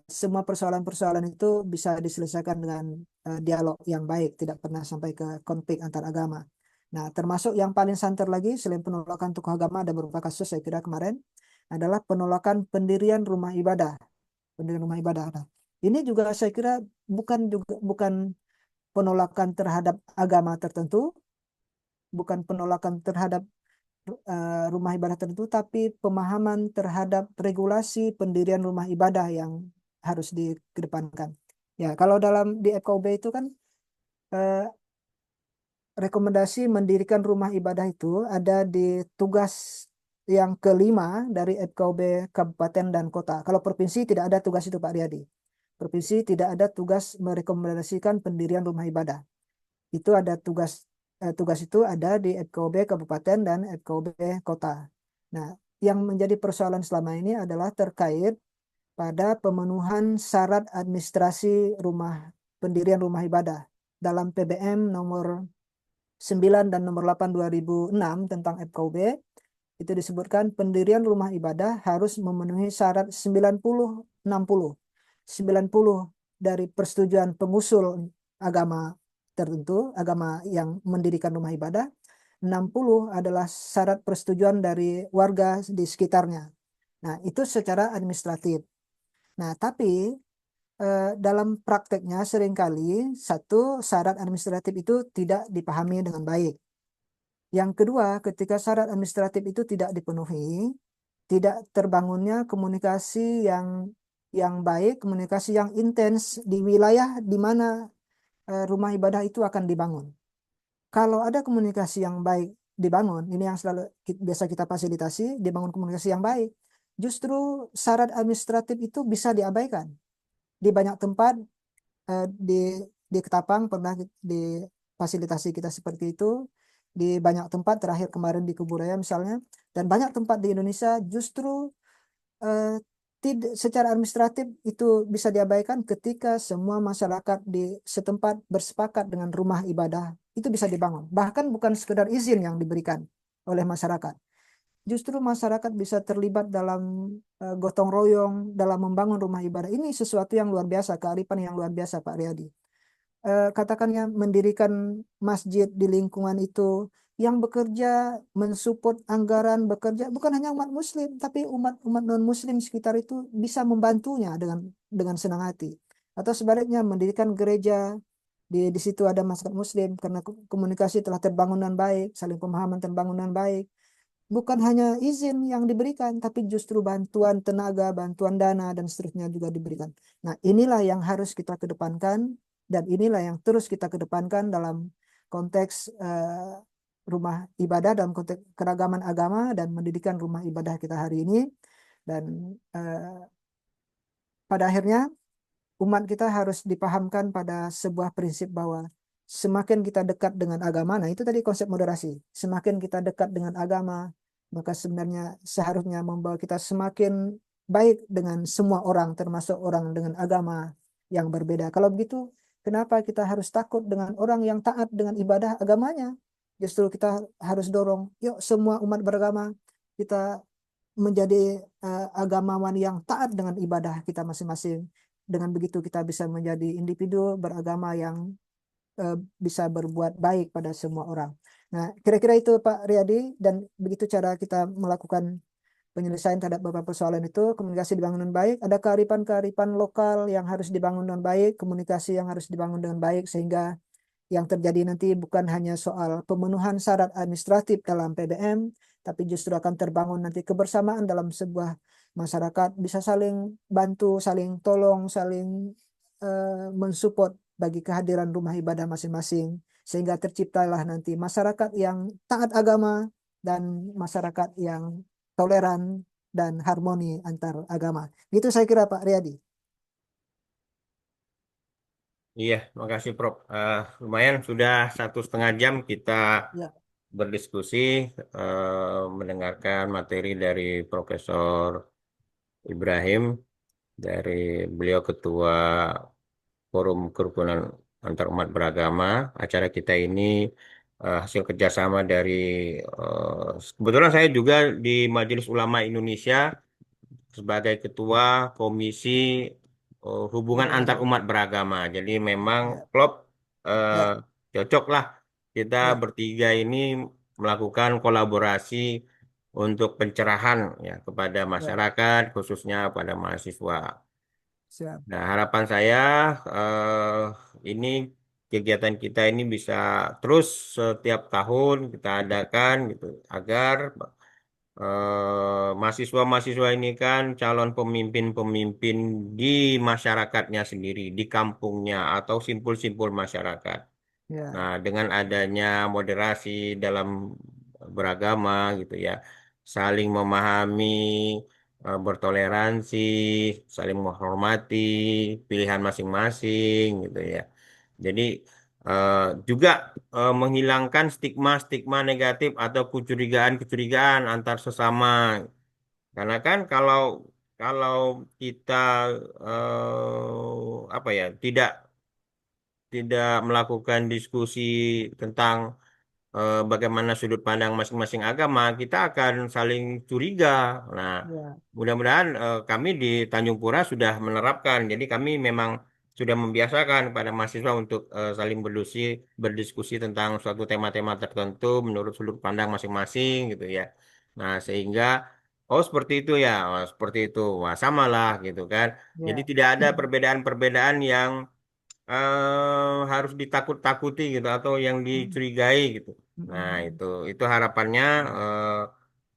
semua persoalan-persoalan itu bisa diselesaikan dengan dialog yang baik, tidak pernah sampai ke konflik antar agama. Nah, termasuk yang paling santer lagi selain penolakan tokoh agama, ada beberapa kasus saya kira kemarin adalah penolakan pendirian rumah ibadah, pendirian rumah ibadah. Nah, ini juga saya kira bukan penolakan terhadap agama tertentu, bukan penolakan terhadap rumah ibadah tertentu, tapi pemahaman terhadap regulasi pendirian rumah ibadah yang harus dikedepankan. Ya, kalau dalam di FKUB itu kan eh, rekomendasi mendirikan rumah ibadah itu ada di tugas yang kelima dari FKUB Kabupaten dan Kota. Kalau provinsi tidak ada tugas itu, Pak Riyadi. Provinsi tidak ada tugas merekomendasikan pendirian rumah ibadah. Itu ada tugas itu ada di FKUB Kabupaten dan FKUB Kota. Nah, yang menjadi persoalan selama ini adalah terkait pada pemenuhan syarat administrasi pendirian rumah ibadah dalam PBM nomor 9 dan nomor 8 2006 tentang FKUB. Itu disebutkan pendirian rumah ibadah harus memenuhi syarat 90-60. 90 dari persetujuan pengusul agama tertentu, agama yang mendirikan rumah ibadah. 60 adalah syarat persetujuan dari warga di sekitarnya. Nah, itu secara administratif. Nah, tapi dalam prakteknya seringkali satu syarat administratif itu tidak dipahami dengan baik. Yang kedua, ketika syarat administratif itu tidak dipenuhi, tidak terbangunnya komunikasi yang baik, komunikasi yang intens di wilayah di mana rumah ibadah itu akan dibangun. Kalau ada komunikasi yang baik dibangun, ini yang selalu biasa kita fasilitasi, dibangun komunikasi yang baik, justru syarat administratif itu bisa diabaikan. Di banyak tempat di Ketapang pernah di fasilitasi kita seperti itu, di banyak tempat terakhir kemarin di Kuburaya misalnya, dan banyak tempat di Indonesia justru eh, tidak secara administratif itu bisa diabaikan ketika semua masyarakat di setempat bersepakat dengan rumah ibadah itu bisa dibangun. Bahkan bukan sekedar izin yang diberikan oleh masyarakat. Justru masyarakat bisa terlibat dalam gotong royong dalam membangun rumah ibadah. Ini sesuatu yang luar biasa, kearifan yang luar biasa, Pak Riyadi. Katakannya mendirikan masjid di lingkungan itu yang bekerja mensupport anggaran, bekerja bukan hanya umat muslim tapi umat non muslim sekitar itu bisa membantunya dengan senang hati, atau sebaliknya mendirikan gereja di situ ada masyarakat muslim karena komunikasi telah terbangun dengan baik, saling pemahaman terbangun dengan baik. Bukan hanya izin yang diberikan, tapi justru bantuan tenaga, bantuan dana, dan seterusnya juga diberikan. Nah, inilah yang harus kita kedepankan, dan inilah yang terus kita kedepankan dalam konteks rumah ibadah, dalam konteks keragaman agama, dan mendidikan rumah ibadah kita hari ini. Dan pada akhirnya, umat kita harus dipahamkan pada sebuah prinsip bahwa semakin kita dekat dengan agama, nah itu tadi konsep moderasi, semakin kita dekat dengan agama, maka sebenarnya seharusnya membawa kita semakin baik dengan semua orang, termasuk orang dengan agama yang berbeda. Kalau begitu, kenapa kita harus takut dengan orang yang taat dengan ibadah agamanya? Justru kita harus dorong, yuk semua umat beragama, kita menjadi agamawan yang taat dengan ibadah kita masing-masing. Dengan begitu kita bisa menjadi individu beragama yang bisa berbuat baik pada semua orang. Nah, kira-kira itu Pak Riyadi, dan begitu cara kita melakukan penyelesaian terhadap beberapa persoalan itu, komunikasi dibangun dengan baik, ada kearifan-kearifan lokal yang harus dibangun dengan baik, komunikasi yang harus dibangun dengan baik, sehingga yang terjadi nanti bukan hanya soal pemenuhan syarat administratif dalam PBM, tapi justru akan terbangun nanti kebersamaan dalam sebuah masyarakat bisa saling bantu, saling tolong, saling mensupport bagi kehadiran rumah ibadah masing-masing, sehingga terciptalah nanti masyarakat yang taat agama dan masyarakat yang toleran dan harmoni antar agama. Gitu saya kira Pak Riyadi. Iya, makasih Prof. Lumayan sudah 1,5 jam kita Ya, berdiskusi, mendengarkan materi dari Profesor Ibrahim, dari beliau Ketua Forum Kerukunan Antar Umat Beragama. Acara kita ini hasil kerjasama dari, kebetulan saya juga di Majelis Ulama Indonesia sebagai Ketua Komisi Hubungan Antar beragama. Umat Beragama. Jadi memang Ya, klop, eh, ya, cocok lah kita ya, bertiga ini melakukan kolaborasi untuk pencerahan ya kepada ya, masyarakat, khususnya pada mahasiswa. siap. Nah, harapan saya ini kegiatan kita ini bisa terus setiap tahun kita adakan gitu agar mahasiswa-mahasiswa ini kan calon pemimpin-pemimpin di masyarakatnya sendiri, di kampungnya atau simpul-simpul masyarakat. Ya, Nah, dengan adanya moderasi dalam beragama gitu ya, saling memahami, bertoleransi, saling menghormati pilihan masing-masing gitu ya. Jadi eh, juga menghilangkan stigma-stigma negatif atau kecurigaan-kecurigaan antar sesama. Karena kan kalau kita apa ya tidak tidak melakukan diskusi tentang bagaimana sudut pandang masing-masing agama, kita akan saling curiga. Nah, ya, mudah-mudahan kami di Tanjung Pura sudah menerapkan. Jadi kami memang sudah membiasakan pada mahasiswa untuk saling berdiskusi tentang suatu tema-tema tertentu menurut sudut pandang masing-masing gitu ya. Nah, sehingga oh seperti itu ya, oh, seperti itu. Wah, sama lah gitu kan. Jadi ya. tidak ada perbedaan-perbedaan yang harus ditakut-takuti gitu atau yang dicurigai gitu. Nah, itu harapannya eh,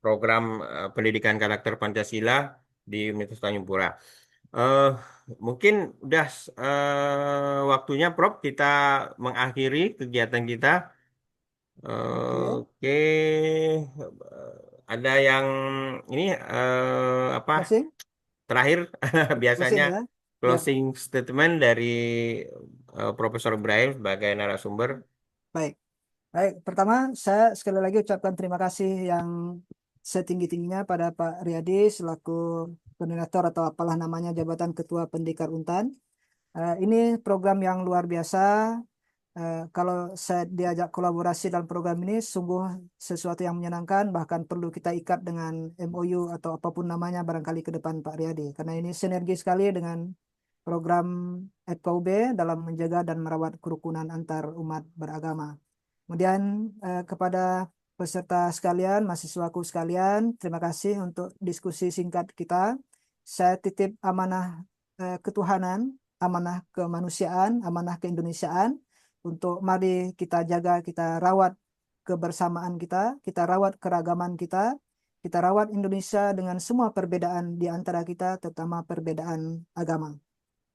program pendidikan karakter Pancasila di Universitas Tanjung Pura. Eh mungkin udah waktunya Prof kita mengakhiri kegiatan kita. Oke, Oke. Ada yang ini apa closing, terakhir biasanya closing ya. Ya, closing statement dari Profesor Ibrahim sebagai narasumber. baik. Baik, pertama saya sekali lagi ucapkan terima kasih yang setinggi-tingginya pada Pak Riyadi selaku koordinator atau apalah namanya Jabatan Ketua Pendidikan Untan. Ini program yang luar biasa. Kalau saya diajak kolaborasi dalam program ini sungguh sesuatu yang menyenangkan, bahkan perlu kita ikat dengan MOU atau apapun namanya barangkali ke depan Pak Riyadi. Karena ini sinergi sekali dengan program FKUB dalam menjaga dan merawat kerukunan antar umat beragama. Kemudian kepada peserta sekalian, mahasiswaku sekalian, terima kasih untuk diskusi singkat kita. Saya titip amanah ketuhanan, amanah kemanusiaan, amanah keindonesiaan untuk mari kita jaga, kita rawat kebersamaan kita rawat keragaman kita rawat Indonesia dengan semua perbedaan di antara kita, terutama perbedaan agama.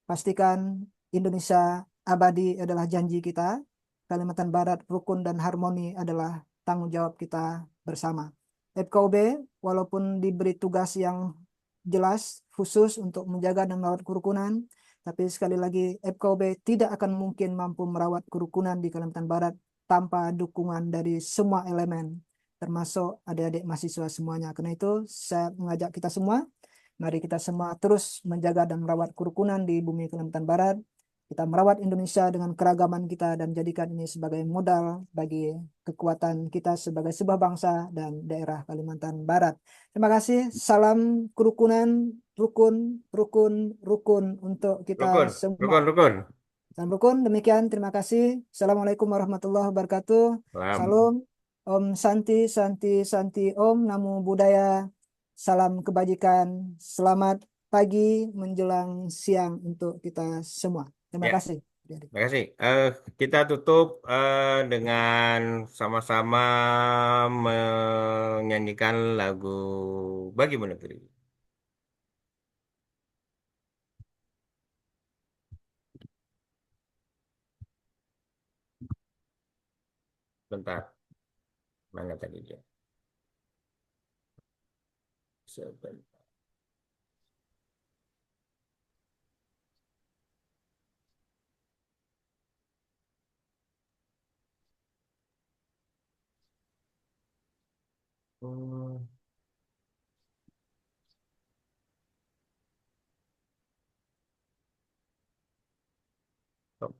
Pastikan Indonesia abadi adalah janji kita. Kalimantan Barat rukun dan harmoni adalah tanggung jawab kita bersama. FKUB walaupun diberi tugas yang jelas khusus untuk menjaga dan merawat kerukunan, tapi sekali lagi FKUB tidak akan mungkin mampu merawat kerukunan di Kalimantan Barat tanpa dukungan dari semua elemen, termasuk adik-adik mahasiswa semuanya. Karena itu saya mengajak kita semua, mari kita semua terus menjaga dan merawat kerukunan di bumi Kalimantan Barat. Kita merawat Indonesia dengan keragaman kita dan jadikan ini sebagai modal bagi kekuatan kita sebagai sebuah bangsa dan daerah Kalimantan Barat. Terima kasih. Salam kerukunan, rukun, rukun, rukun untuk kita Rukun, semua. rukun, rukun. Salam rukun. Demikian. Terima kasih. Assalamualaikum warahmatullahi wabarakatuh. Salam. Salam. Om Santi, Santi, Santi, Om Namo Buddhaya. Salam kebajikan. Selamat pagi menjelang siang untuk kita semua. Terima Ya, kasih. terima kasih. Kita tutup dengan sama-sama menyanyikan lagu Bagimu Negeri. Bentar, mana tadi dia? Sebentar. Hmm, stop.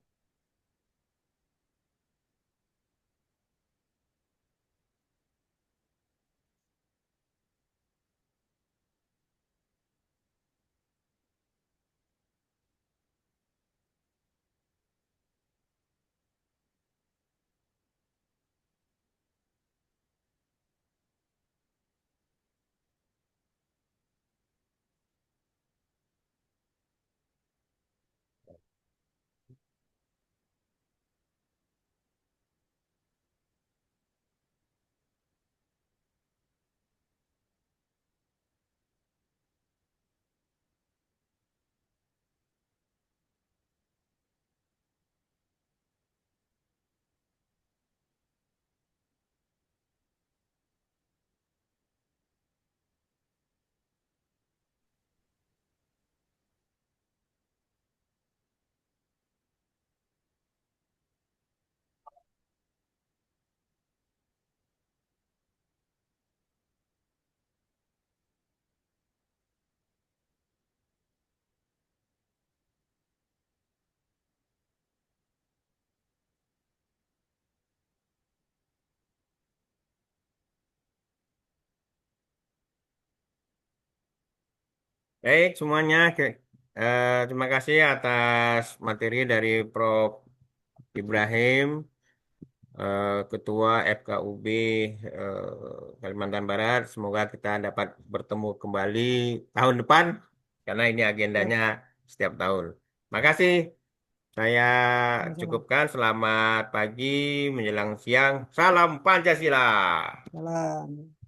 Baik semuanya, terima kasih atas materi dari Prof. Ibrahim, Ketua FKUB Kalimantan Barat. Semoga kita dapat bertemu kembali tahun depan, karena ini Ya, agendanya setiap tahun. Makasih, saya sama-sama. cukupkan. Selamat pagi menjelang siang. Salam Pancasila. Salam.